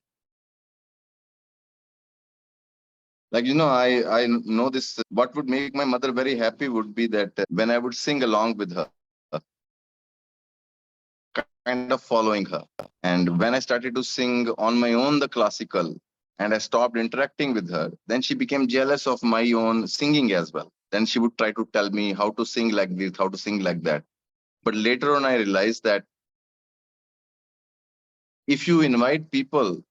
Like, I know this. What would make my mother very happy would be that when I would sing along with her, kind of following her. And when I started to sing on my own the classical, and I stopped interacting with her, then she became jealous of my own singing as well. Then she would try to tell me how to sing like this, how to sing like that. But later on, I realized that if you invite people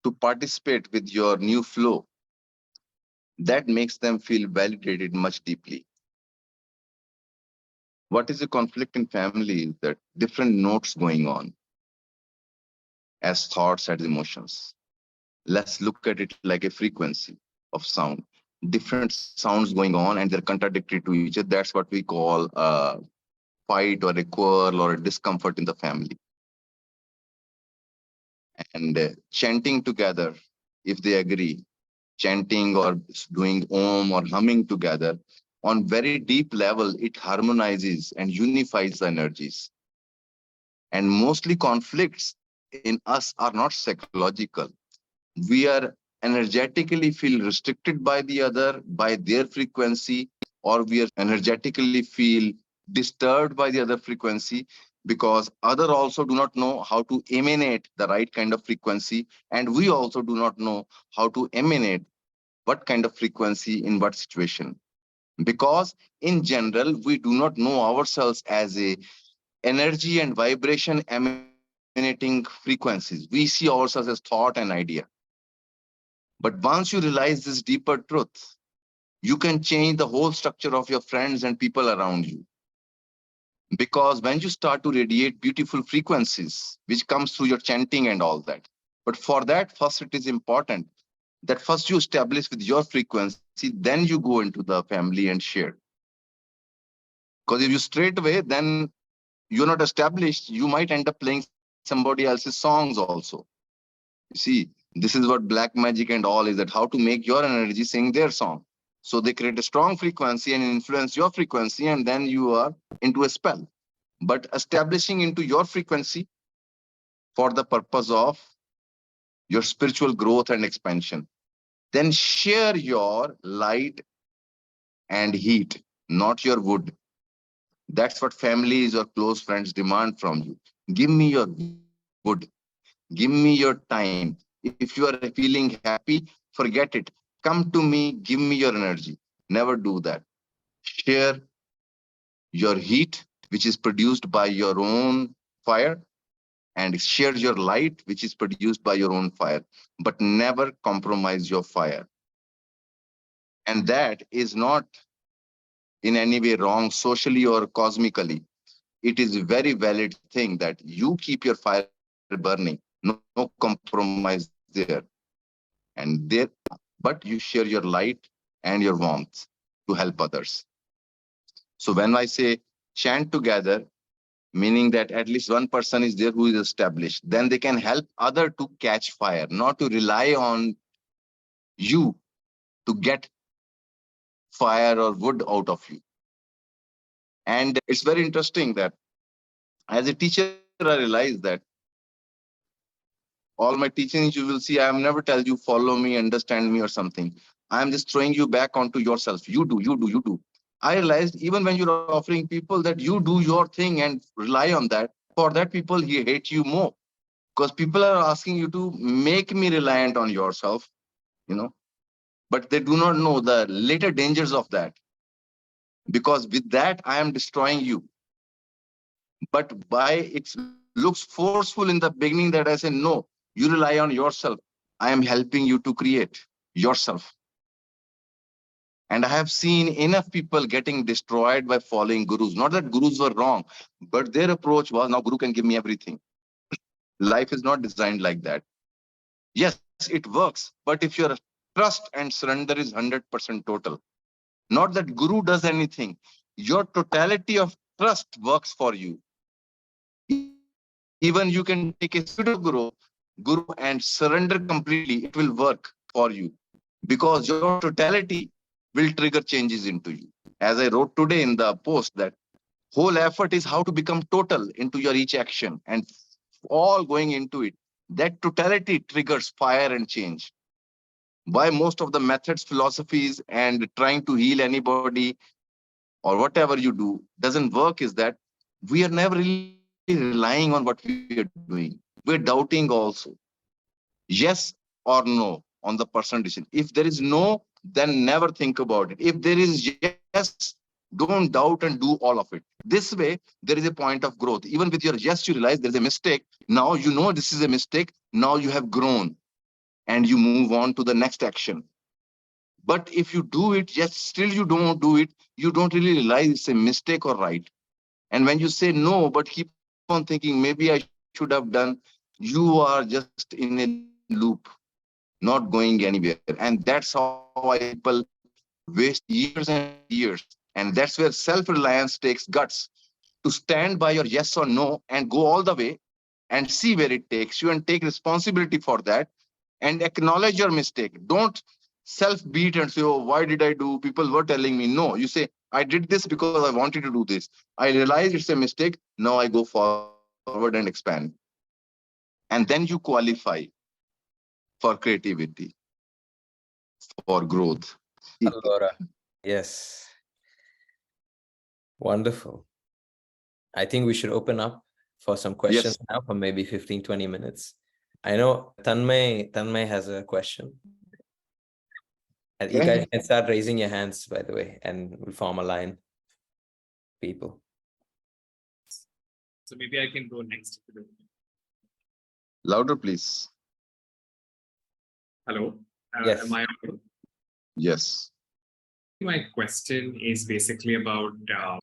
to participate with your new flow, that makes them feel validated much deeply. What is a conflict in family is that different notes going on as thoughts, as emotions. Let's look at it like a frequency of sound. Different sounds going on and they're contradictory to each other. That's what we call a fight or a quarrel or a discomfort in the family. And chanting together, if they agree, chanting or doing om or humming together, on very deep level, it harmonizes and unifies the energies. And mostly conflicts in us are not psychological. We are energetically feel restricted by the other, by their frequency, or we are energetically feel disturbed by the other frequency, because other also do not know how to emanate the right kind of frequency, and we also do not know how to emanate what kind of frequency in what situation. Because in general, we do not know ourselves as a energy and vibration emanating frequencies. We see ourselves as thought and idea. But once you realize this deeper truth, you can change the whole structure of your friends and people around you. Because when you start to radiate beautiful frequencies, which comes through your chanting and all that. But for that, first it is important that first you establish with your frequency, then you go into the family and share. Because if you straight away, then you're not established, you might end up playing somebody else's songs also. You see, this is what black magic and all is, that how to make your energy sing their song. So they create a strong frequency and influence your frequency, and then you are into a spell. But establishing into your frequency for the purpose of your spiritual growth and expansion, then share your light and heat, not your wood. That's what families or close friends demand from you. Give me your wood. Give me your time. If you are feeling happy, forget it. Come to me, give me your energy. Never do that. Share your heat, which is produced by your own fire, and share your light, which is produced by your own fire. But never compromise your fire. And that is not in any way wrong socially or cosmically. It is a very valid thing that you keep your fire burning, no compromise there. And there, but you share your light and your warmth to help others. So when I say chant together, meaning that at least one person is there who is established, then they can help other to catch fire, not to rely on you to get fire or wood out of you. And it's very interesting that as a teacher, I realized that all my teachings, you will see, I am never tell you follow me, understand me or something. I am just throwing you back onto yourself. You do. I realized even when you're offering people that you do your thing and rely on that, for that people he hate you more, because people are asking you to make me reliant on yourself, you know, but they do not know the later dangers of that, because with that I am destroying you. But by it looks forceful in the beginning that I say, no, you rely on yourself. I am helping you to create yourself. And I have seen enough people getting destroyed by following gurus. Not that gurus were wrong, but their approach was, now guru can give me everything. Life is not designed like that. Yes, it works, but if your trust and surrender is 100% total, not that guru does anything, your totality of trust works for you. Even you can take a pseudo guru and surrender completely, it will work for you, because your totality will trigger changes into you. As I wrote today in the post, that whole effort is how to become total into your each action, and all going into it. That totality triggers fire and change. Why most of the methods, philosophies, and trying to heal anybody or whatever you do doesn't work is that we are never really relying on what we are doing. We're doubting also. Yes or no on the personal decision. If there is no, then never think about it. If there is yes, don't doubt and do all of it. This way, there is a point of growth. Even with your yes, you realize there is a mistake. Now you know this is a mistake. Now you have grown and you move on to the next action. But if you do it, yet still you don't do it, you don't really realize it's a mistake or right. And when you say no, but keep on thinking, maybe I should have done, you are just in a loop, not going anywhere. And that's how I see people waste years and years. And that's where self-reliance takes guts to stand by your yes or no and go all the way and see where it takes you, and take responsibility for that, and acknowledge your mistake. Don't self-beat and say, oh, why did I do? People were telling me. No, you say, I did this because I wanted to do this. I realized it's a mistake. Now I go forward and expand. And then you qualify for creativity, for growth. Allora. Yes. Wonderful. I think we should open up for some questions Yes. now for maybe 15, 20 minutes. I know Tanmay has a question. And you guys can start raising your hands, by the way, and we'll form a line. People. So maybe I can go next. Louder, please. Hello. Yes. Am I audible? Yes. My question is basically about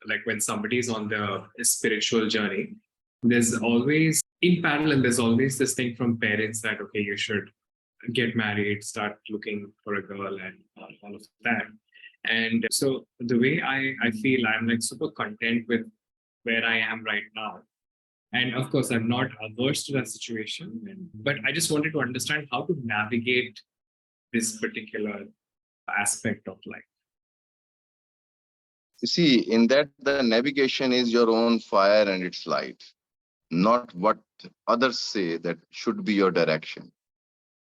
like when somebody is on the spiritual journey, there's always in parallel, there's always this thing from parents that, okay, you should get married, start looking for a girl and all of that. And so the way I feel, I'm like super content with where I am right now. And of course, I'm not averse to that situation, but I just wanted to understand how to navigate this particular aspect of life. You see, in that the navigation is your own fire and its light, not what others say that should be your direction.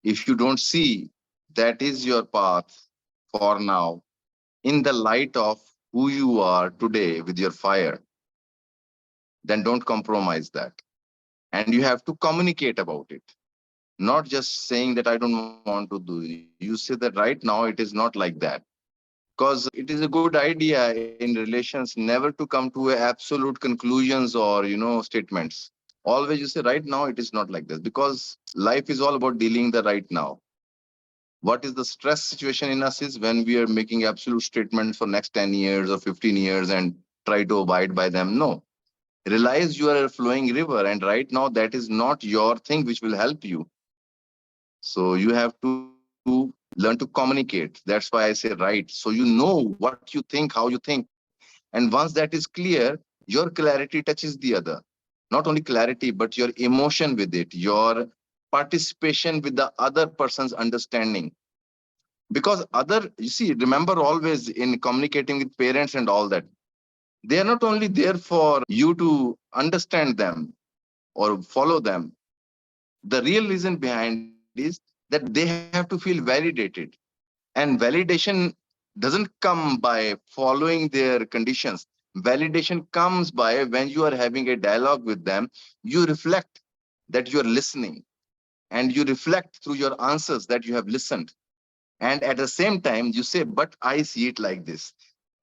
If you don't see that is your path for now, in the light of who you are today with your fire, then don't compromise that. And you have to communicate about it, not just saying that I don't want to do. You say that right now it is not like that. Because it is a good idea in relations never to come to absolute conclusions or statements. Always you say right now it is not like this, because life is all about dealing the right now. What is the stress situation in us is when we are making absolute statements for next 10 years or 15 years and try to abide by them. No, realize you are a flowing river, and right now that is not your thing which will help you. So you have to learn to communicate. That's why I say right. So you know what you think, how you think. And once that is clear, your clarity touches the other. Not only clarity, but your emotion with it, your participation with the other person's understanding. Because other, you see, remember always in communicating with parents and all that, they are not only there for you to understand them or follow them. The real reason behind is that they have to feel validated. And validation doesn't come by following their conditions. Validation comes by when you are having a dialogue with them, you reflect that you are listening, and you reflect through your answers that you have listened. And at the same time, you say, but I see it like this.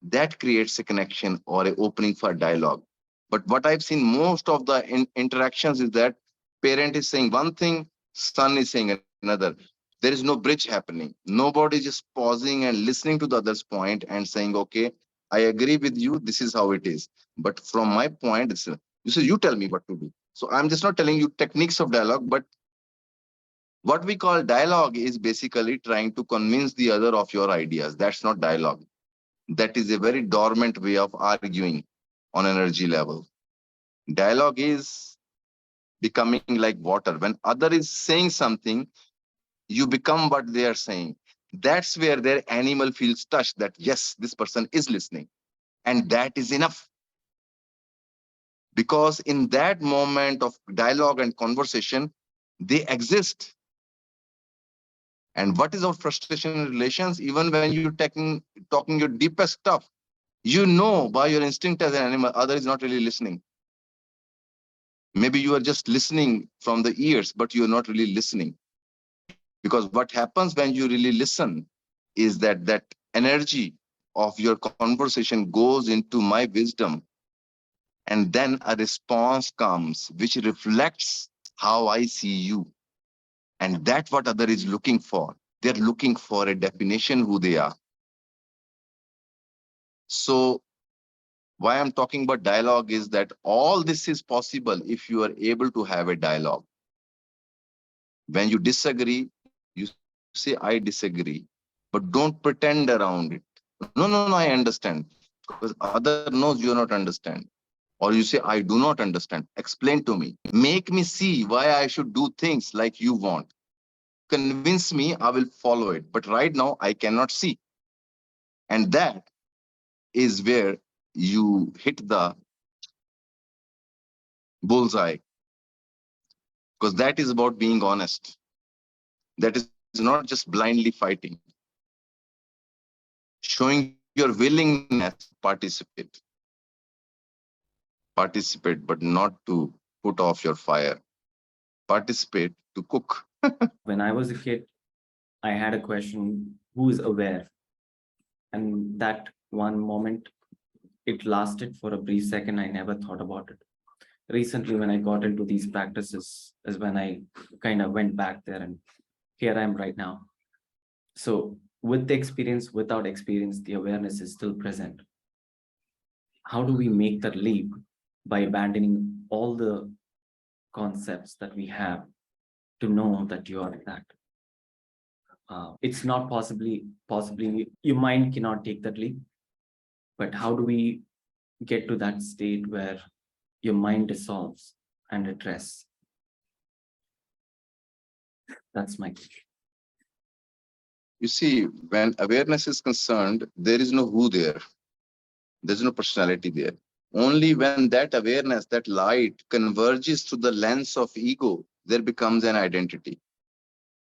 That creates a connection or an opening for dialogue. But what I've seen most of the interactions is that parent is saying one thing, son is saying another. There is no bridge happening. Nobody is just pausing and listening to the other's point and saying, okay, I agree with you. This is how it is. But from my point, it's you say, you tell me what to do. So I'm just not telling you techniques of dialogue, but what we call dialogue is basically trying to convince the other of your ideas. That's not dialogue. That is a very dormant way of arguing on energy level. Dialogue is becoming like water. When other is saying something, you become what they are saying. That's where their animal feels touched that, yes, this person is listening. And that is enough. Because in that moment of dialogue and conversation, they exist. And what is our frustration in relations? Even when you're talking your deepest stuff, you know by your instinct as an animal, other is not really listening. Maybe you are just listening from the ears, but you're not really listening. Because what happens when you really listen is that energy of your conversation goes into my wisdom. And then a response comes which reflects how I see you. And that's what other is looking for. They're looking for a definition who they are. So why I'm talking about dialogue is that all this is possible if you are able to have a dialogue. When you disagree, you say, I disagree, but don't pretend around it. No, I understand. Because other knows you not understand. Or you say, I do not understand. Explain to me. Make me see why I should do things like you want. Convince me, I will follow it. But right now, I cannot see. And that is where you hit the bullseye. Because that is about being honest. That is not just blindly fighting. Showing your willingness to participate, but not to put off your fire. Participate to cook. When I was a kid, I had a question, who is aware? And that one moment, it lasted for a brief second. I never thought about it. Recently, when I got into these practices, is when I kind of went back there, and here I am right now. So with the experience, without experience, the awareness is still present. How do we make that leap? By abandoning all the concepts that we have to know that you are that. It's not possibly your mind cannot take that leap. But how do we get to that state where your mind dissolves and it rests? That's my question. You see, when awareness is concerned, there is no who there. There's no personality there. Only when that awareness, that light converges to the lens of ego, there becomes an identity.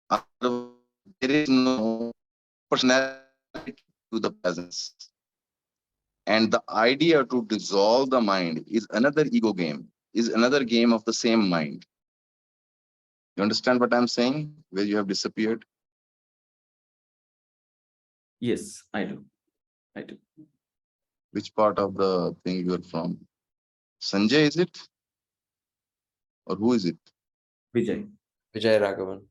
Otherwise, there is no personality to the presence. And the idea to dissolve the mind is another ego game, is another game of the same mind. You understand what I'm saying? Where you have disappeared? Yes, I do. I do. Which part of the thing you're from? Sanjay, is it? Or who is it? Vijay. Vijay Raghavan.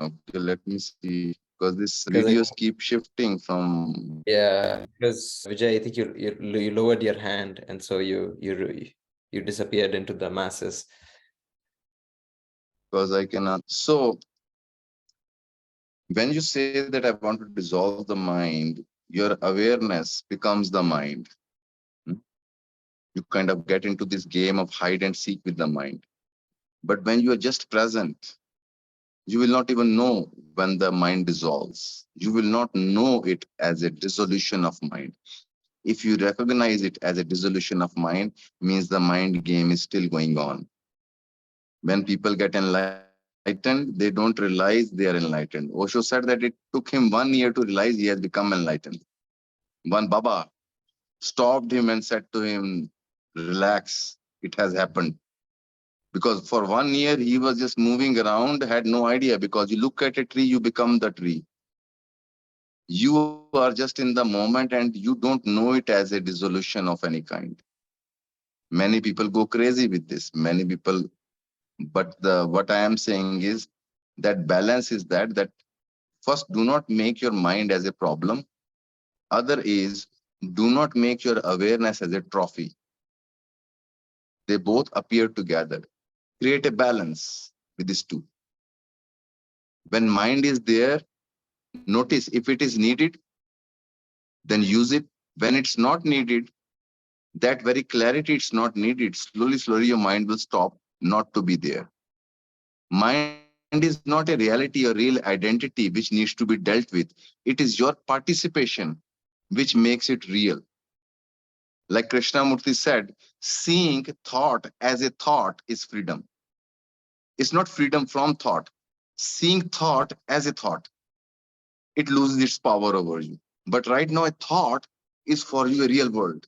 Okay, let me see. Because these Because videos keep shifting from. yeah, because Vijay, I think you lowered your hand, and so you disappeared into the masses. Because I cannot. So when you say that I want to dissolve the mind, your awareness becomes the mind. You kind of get into this game of hide and seek with the mind. But when you are just present, you will not even know when the mind dissolves. You will not know it as a dissolution of mind. If you recognize it as a dissolution of mind, means the mind game is still going on. When people get enlightened, they don't realize they are enlightened. Osho said that it took him 1 year to realize he has become enlightened. One Baba stopped him and said to him, relax, it has happened. Because for 1 year, he was just moving around, had no idea. Because you look at a tree, you become the tree. You are just in the moment and you don't know it as a dissolution of any kind. Many people go crazy with this. Many people, but what I am saying is that balance is that first, do not make your mind as a problem. Other is, do not make your awareness as a trophy. They both appear together. Create a balance with these two. When mind is there, notice if it is needed, then use it. When it's not needed, that very clarity it's not needed, slowly your mind will stop not to be there. Mind is not a reality or real identity which needs to be dealt with. It is your participation which makes it real. Like Krishnamurti said, seeing thought as a thought is freedom. It's not freedom from thought. Seeing thought as a thought, it loses its power over you. But right now, a thought is for you a real world.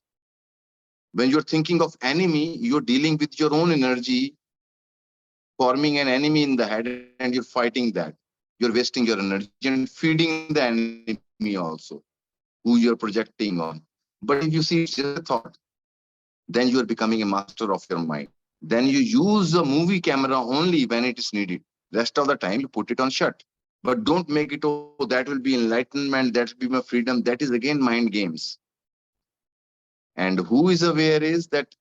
When you're thinking of enemy, you're dealing with your own energy, forming an enemy in the head, and you're fighting that. You're wasting your energy and feeding the enemy also, who you're projecting on. But if you see it's just a thought, then you are becoming a master of your mind. Then you use the movie camera only when it is needed. Rest of the time, you put it on shut. But don't make it, oh, that will be enlightenment, that will be my freedom. That is again mind games. And who is aware is that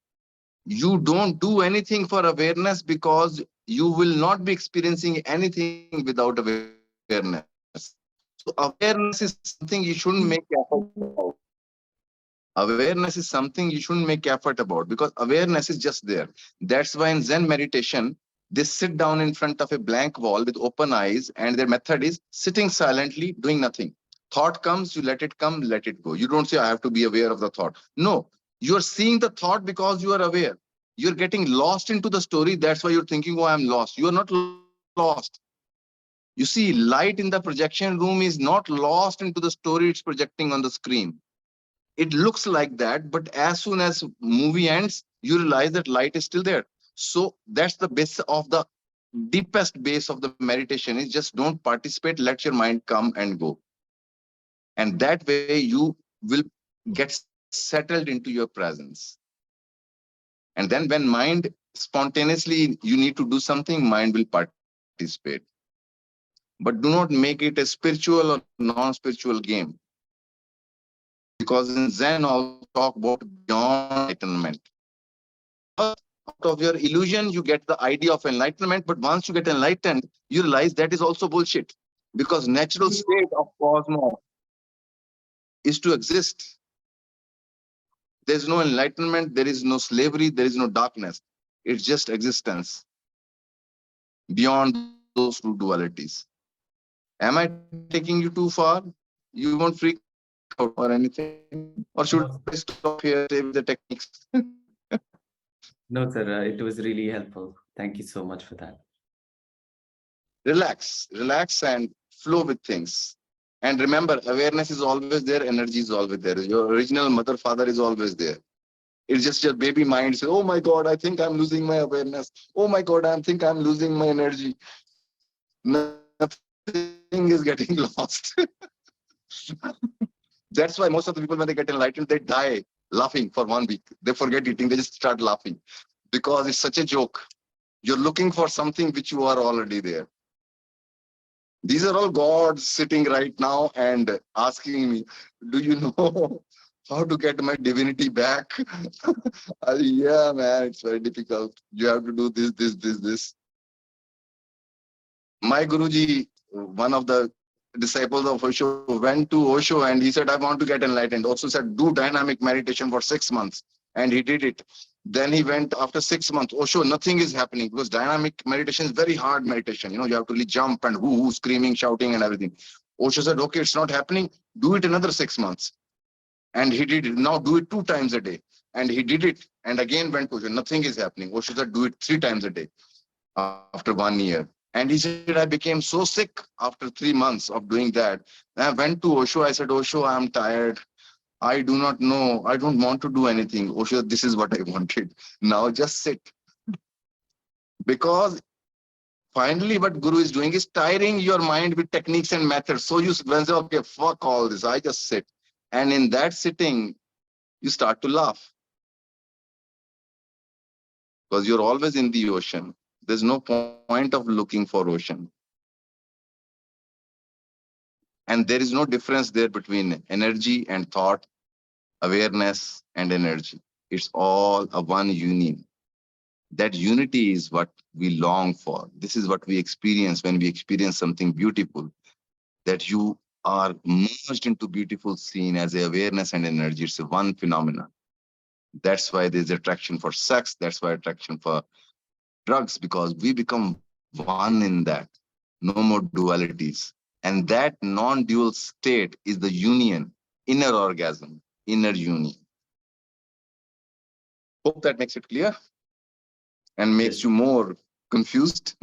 you don't do anything for awareness because you will not be experiencing anything without awareness. So awareness is something you shouldn't make effort about. Awareness is something you shouldn't make effort about because awareness is just there. That's why in Zen meditation, they sit down in front of a blank wall with open eyes, and their method is sitting silently, doing nothing. Thought comes, you let it come, let it go. You don't say, I have to be aware of the thought. No, you're seeing the thought because you are aware. You're getting lost into the story. That's why you're thinking, oh, I'm lost. You are not lost. You see, light in the projection room is not lost into the story it's projecting on the screen. It looks like that, but as soon as movie ends, you realize that light is still there. So that's the base of the deepest base of the meditation is just don't participate, let your mind come and go. And that way you will get settled into your presence. And then when mind spontaneously, you need to do something, mind will participate. But but do not make it a spiritual or non-spiritual game. Because in Zen also talk about beyond enlightenment. Out of your illusion, you get the idea of enlightenment, but once you get enlightened, you realize that is also bullshit. Because natural state of cosmos is to exist. There is no enlightenment, there is no slavery, there is no darkness. It's just existence beyond those two dualities. Am I taking you too far? You won't freak out or anything? Or should I stop here, stay with the techniques? No, sir, it was really helpful. Thank you so much for that. Relax and flow with things. And remember, awareness is always there, energy is always there. Your original mother, father is always there. It's just your baby mind says, oh my God, I think I'm losing my awareness. Oh my God, I think I'm losing my energy. Nothing is getting lost. That's why most of the people, when they get enlightened, they die laughing for 1 week. They forget eating, they just start laughing because it's such a joke. You're looking for something which you are already there. These are all gods sitting right now and asking me, do you know how to get my divinity back? Yeah, man, it's very difficult. You have to do this. My Guruji, one of the disciples of Osho, went to Osho and he said, I want to get enlightened. Osho said, do dynamic meditation for 6 months. And he did it. Then he went after 6 months. Osho, nothing is happening because dynamic meditation is very hard meditation. You know, you have to really jump and whoo, screaming, shouting and everything. Osho said, okay, it's not happening. Do it another 6 months. And he did it. Now do it 2 times a day. And he did it. And again went to Osho. Nothing is happening. Osho said, do it 3 times a day after 1 year. And he said, I became so sick after 3 months of doing that. And I went to Osho. I said, Osho, I'm tired. I do not know. I don't want to do anything. Osho, this is what I wanted. Now just sit. Because finally what Guru is doing is tiring your mind with techniques and methods. So you say, okay, fuck all this. I just sit. And in that sitting, you start to laugh. Because you're always in the ocean. There's no point of looking for ocean. And there is no difference there between energy and thought, awareness and energy. It's all a one union. That unity is what we long for. This is what we experience when we experience something beautiful, that you are merged into beautiful scene as a awareness and energy. It's a one phenomenon. That's why there's attraction for sex. That's why attraction for drugs, because we become one in that. No more dualities. And that non-dual state is the union, inner orgasm, inner union. Hope that makes it clear and makes Yes. you more confused.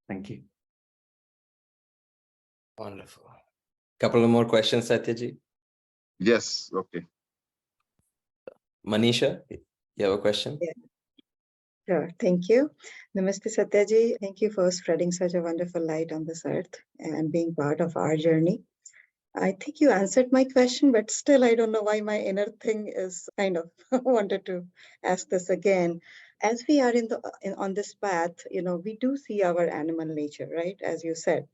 Thank you. Wonderful. Couple of more questions, Satyaji. Yes, okay. Manisha, you have a question? Yeah. Sure, thank you. Namaste Satyaji. Thank you for spreading such a wonderful light on this earth and being part of our journey. I think you answered my question, but still I don't know why my inner thing is kind of wanted to ask this again. As we are on this path, we do see our animal nature, right? As you said.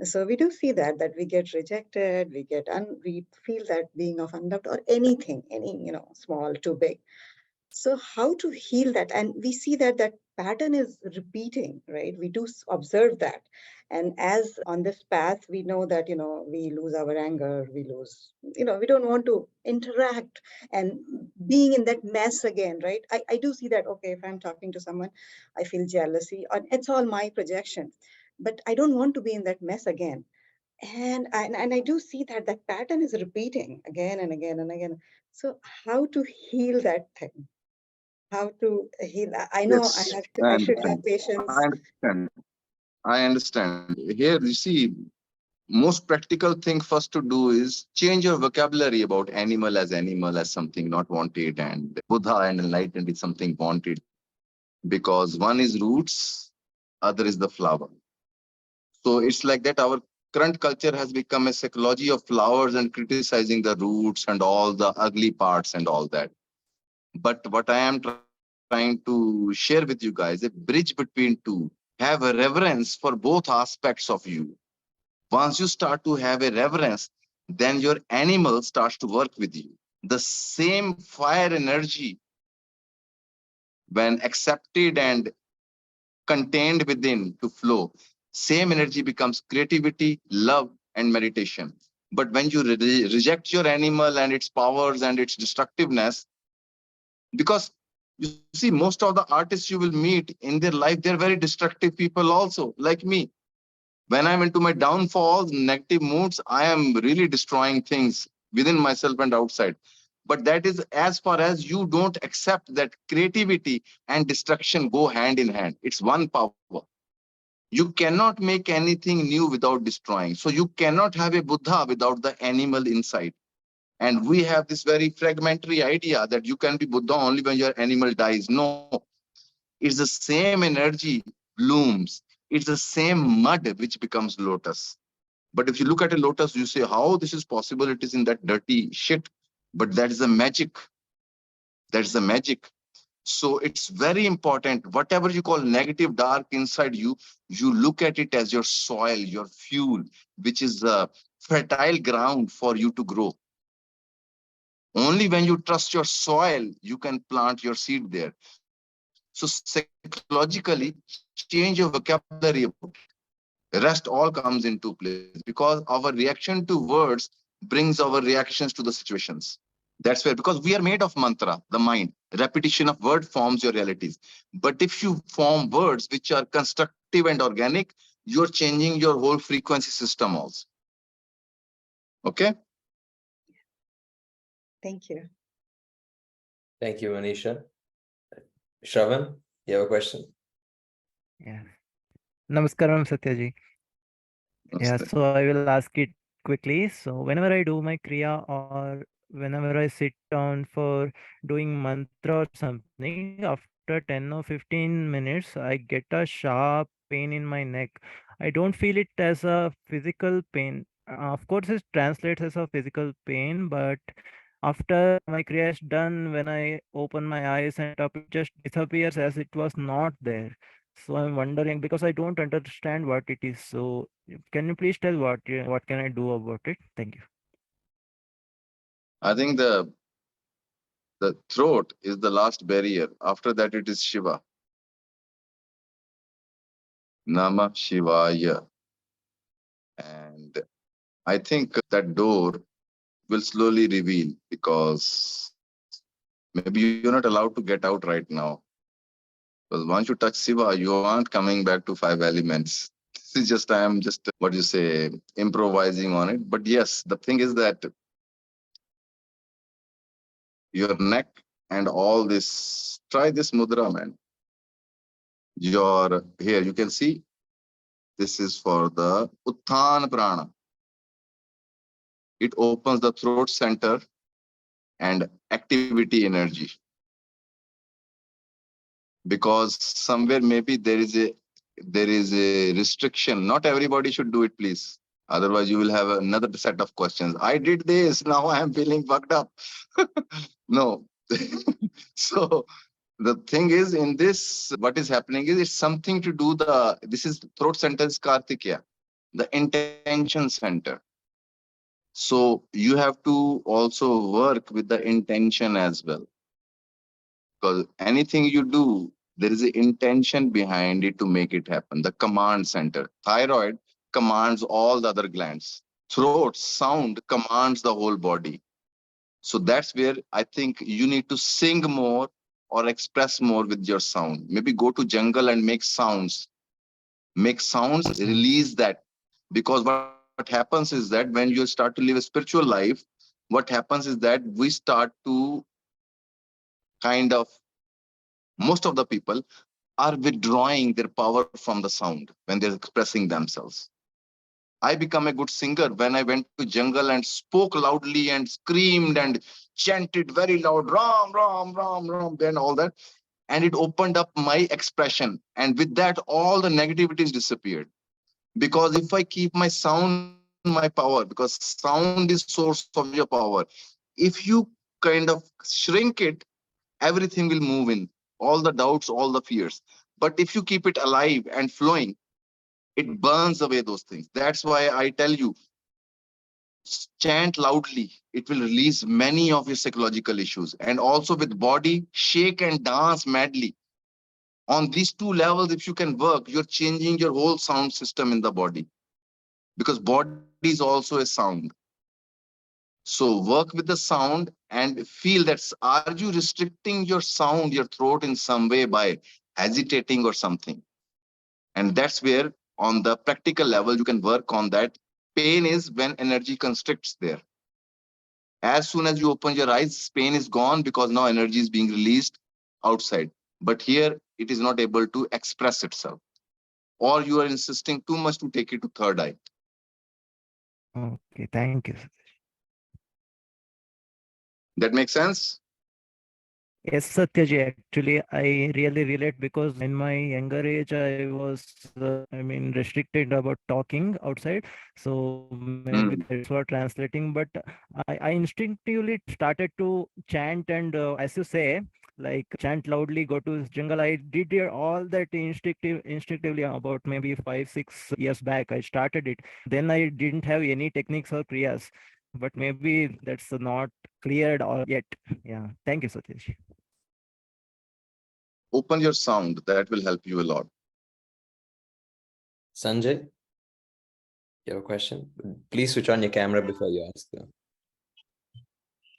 So we do see that we get rejected, we feel that being of unloved or anything, any, small, too big. So how to heal that? And we see that pattern is repeating, right? We do observe that. And as on this path, we know that, we lose our anger, we don't want to interact and being in that mess again, right? I do see that, okay, if I'm talking to someone, I feel jealousy, and it's all my projection. But I don't want to be in that mess again. And I do see that pattern is repeating again and again and again. So how to heal that thing? How to heal? I know Yes, I I should have understand. patience. I understand. I understand. Here, you see, most practical thing first to do is change your vocabulary about animal as something not wanted, and Buddha and enlightened is something wanted, because one is roots, other is the flower. So it's like that our current culture has become a psychology of flowers and criticizing the roots and all the ugly parts and all that. But what I am trying to share with you guys, a bridge between two. have a reverence for both aspects of you. Once you start to have a reverence, then your animal starts to work with you. The same fire energy, when accepted and contained within to flow, same energy becomes creativity, love, and meditation. But when you reject your animal and its powers and its destructiveness, because you see, most of the artists you will meet in their life, they're very destructive people also, like me. When I'm into my downfalls, negative moods, I am really destroying things within myself and outside. But that is as far as you don't accept that creativity and destruction go hand in hand. It's one power. You cannot make anything new without destroying. So you cannot have a Buddha without the animal inside. And we have this very fragmentary idea that you can be Buddha only when your animal dies. No, it's the same energy blooms. It's the same mud which becomes lotus. But if you look at a lotus, you say, how this is possible? It is in that dirty shit. But that is the magic. That's the magic. So it's very important. Whatever you call negative, dark inside you, you look at it as your soil, your fuel, which is the fertile ground for you to grow. Only when you trust your soil, you can plant your seed there. So psychologically, change your vocabulary about it. The rest all comes into place because our reaction to words brings our reactions to the situations. That's where, because we are made of mantra, the mind. Repetition of word forms your realities. But if you form words which are constructive and organic, you're changing your whole frequency system also. Okay? Thank you. Thank you, Manisha. Shravan, you have a question? Yeah. Namaskaram, Satyaji. Yeah, so I will ask it quickly. So whenever I do my kriya or whenever I sit down for doing mantra or something, after 10 or 15 minutes, I get a sharp pain in my neck. I don't feel it as a physical pain. Of course, it translates as a physical pain, but after my kriya is done, when I open my eyes and up, it just disappears as it was not there. So I'm wondering because I don't understand what it is. So can you please tell what can I do about it? Thank you. I think the throat is the last barrier. After that, it is Shiva. Nama Shivaya. And I think that door will slowly reveal because maybe you're not allowed to get out right now. Because once you touch Shiva, you aren't coming back to five elements. This is just, I am just, what you say, improvising on it. But yes, the thing is that your neck and all this, try this mudra, man. Your, here, you can see, this is for the Utthana Prana. It opens the throat center and activity energy. Because somewhere maybe there is a restriction. Not everybody should do it, please. Otherwise, you will have another set of questions. I did this, now I am feeling fucked up. No. So the thing is, in this, what is happening is it's something to do this is throat center is Kartikya, the intention center. So you have to also work with the intention as well. Because anything you do, there is an intention behind it to make it happen. The command center. Thyroid commands all the other glands. Throat, sound commands the whole body. So that's where I think you need to sing more or express more with your sound. Maybe go to jungle and make sounds. Make sounds, release that. Because what happens is that when you start to live a spiritual life, what happens is that we start to kind of, most of the people are withdrawing their power from the sound when they're expressing themselves. I become a good singer when I went to jungle and spoke loudly and screamed and chanted very loud, Ram, Ram, Ram, Ram, and all that. And it opened up my expression. And with that, all the negativities disappeared. Because if I keep my sound my power, because sound is source of your power, if you kind of shrink it, everything will move in, all the doubts, all the fears. But if you keep it alive and flowing, it burns away those things. That's why I tell you, chant loudly. It will release many of your psychological issues. And also with body, shake and dance madly. On these two levels, if you can work, you're changing your whole sound system in the body, because body is also a sound. So work with the sound and feel that, are you restricting your sound, your throat in some way by agitating or something? And that's where on the practical level, you can work on that. Pain is when energy constricts there. As soon as you open your eyes, pain is gone because now energy is being released outside. But here it is not able to express itself. Or you are insisting too much to take it to third eye. Okay, thank you. That makes sense? Yes, Satyaji, actually, I really relate because in my younger age, I was, restricted about talking outside. So maybe Hmm. that's what translating. But I instinctively started to chant and, as you say, like chant loudly, go to jungle. I did all that instinctively about maybe 5, 6 years back. I started it. Then I didn't have any techniques or prayers. But maybe that's not cleared or yet. Yeah. Thank you, Satyaji. Open your sound. That will help you a lot. Sanjay, you have a question? Please switch on your camera before you ask.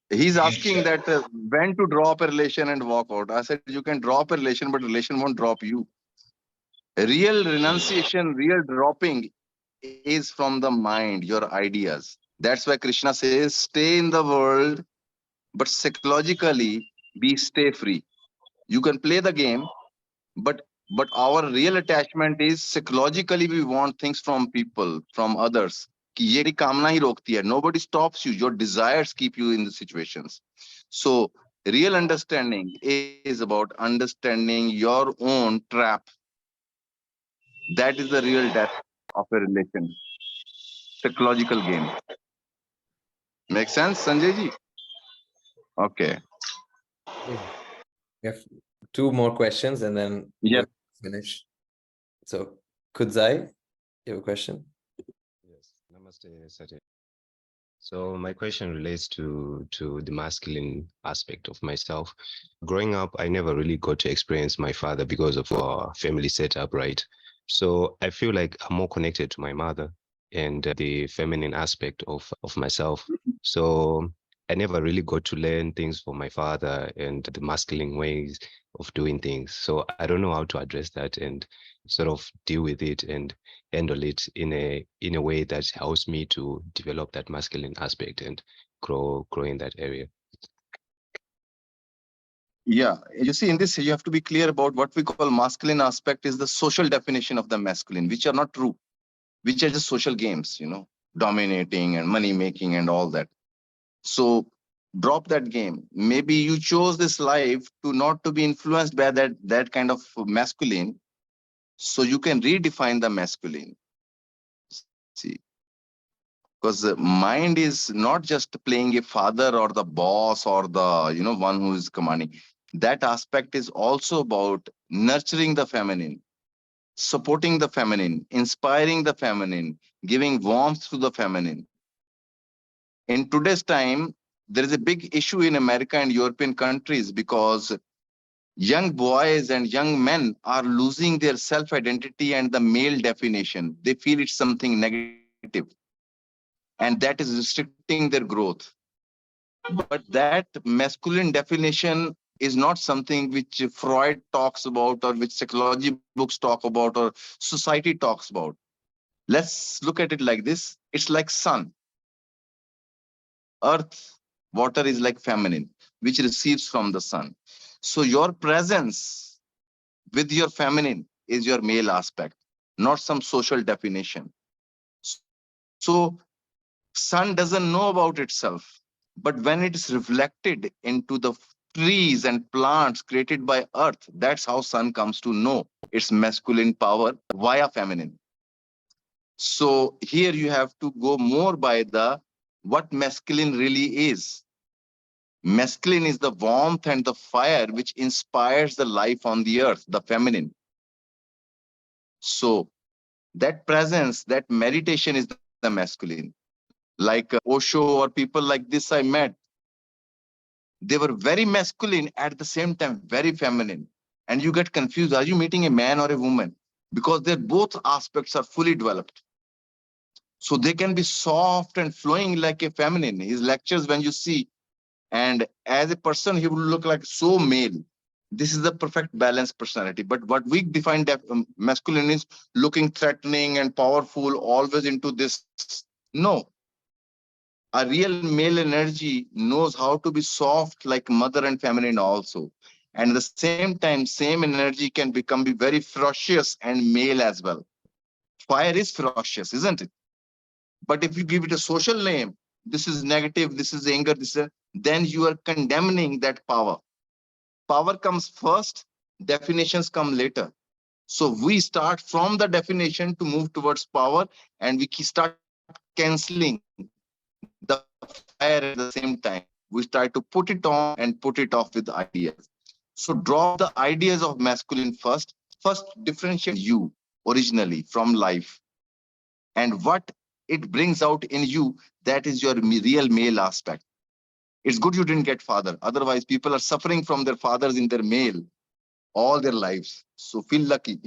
He's asking that when to drop a relation and walk out. I said, you can drop a relation, but relation won't drop you. Real renunciation, real dropping is from the mind, your ideas. That's why Krishna says, stay in the world, but psychologically stay free. You can play the game, but our real attachment is psychologically we want things from people, from others. कि ये तेरी कामना ही रोकती है. Nobody stops you. Your desires keep you in the situations. So real understanding is about understanding your own trap. That is the real death of a relation. Psychological game. Make sense, Sanjay ji? Okay. We have two more questions and then Yes. we'll finish. So, Kudzai, you have a question? Yes, namaste, Satya. So my question relates to the masculine aspect of myself. Growing up, I never really got to experience my father because of our family setup, right? So I feel like I'm more connected to my mother and the feminine aspect of myself. So I never really got to learn things from my father and the masculine ways of doing things. So I don't know how to address that and sort of deal with it and handle it in a way that helps me to develop that masculine aspect and grow in that area. Yeah, you see, in this, you have to be clear about what we call masculine aspect is the social definition of the masculine, which are not true, which are just social games, dominating and money making and all that. So drop that game. Maybe you chose this life to not to be influenced by that kind of masculine. So you can redefine the masculine. See, because the mind is not just playing a father or the boss or the one who is commanding. That aspect is also about nurturing the feminine, supporting the feminine, inspiring the feminine, giving warmth to the feminine. In today's time, there is a big issue in America and European countries because young boys and young men are losing their self-identity and the male definition. They feel it's something negative, and that is restricting their growth. But that masculine definition is not something which Freud talks about or which psychology books talk about or society talks about. Let's look at it like this. It's like sun. Earth, water is like feminine, which receives from the sun. So your presence with your feminine is your male aspect, not some social definition. So sun doesn't know about itself, but when it is reflected into the trees and plants created by earth, that's how sun comes to know its masculine power via feminine. So here you have to go more by the what masculine really is. Masculine is the warmth and the fire which inspires the life on the earth, the feminine. So that presence, that meditation is the masculine. Like Osho or people like this I met, they were very masculine at the same time very feminine, and you get confused, are you meeting a man or a woman? Because their both aspects are fully developed. So they can be soft and flowing like a feminine. His lectures, when you see, and as a person he will look like so male. This is the perfect balanced personality. But what we define that masculine is looking threatening and powerful, always into this. No, a real male energy knows how to be soft like mother and feminine also. And at the same time, same energy can become be very ferocious and male as well. Fire is ferocious, isn't it? But if you give it a social name, this is negative, this is anger, this is, then you are condemning that power. Power comes first, definitions come later. So we start from the definition to move towards power, and we start canceling the fire at the same time. We try to put it on and put it off with ideas. So drop the ideas of masculine first. First, differentiate you originally from life, and what it brings out in you, that is your real male aspect. It's good you didn't get father. Otherwise, people are suffering from their fathers in their male all their lives. So feel lucky.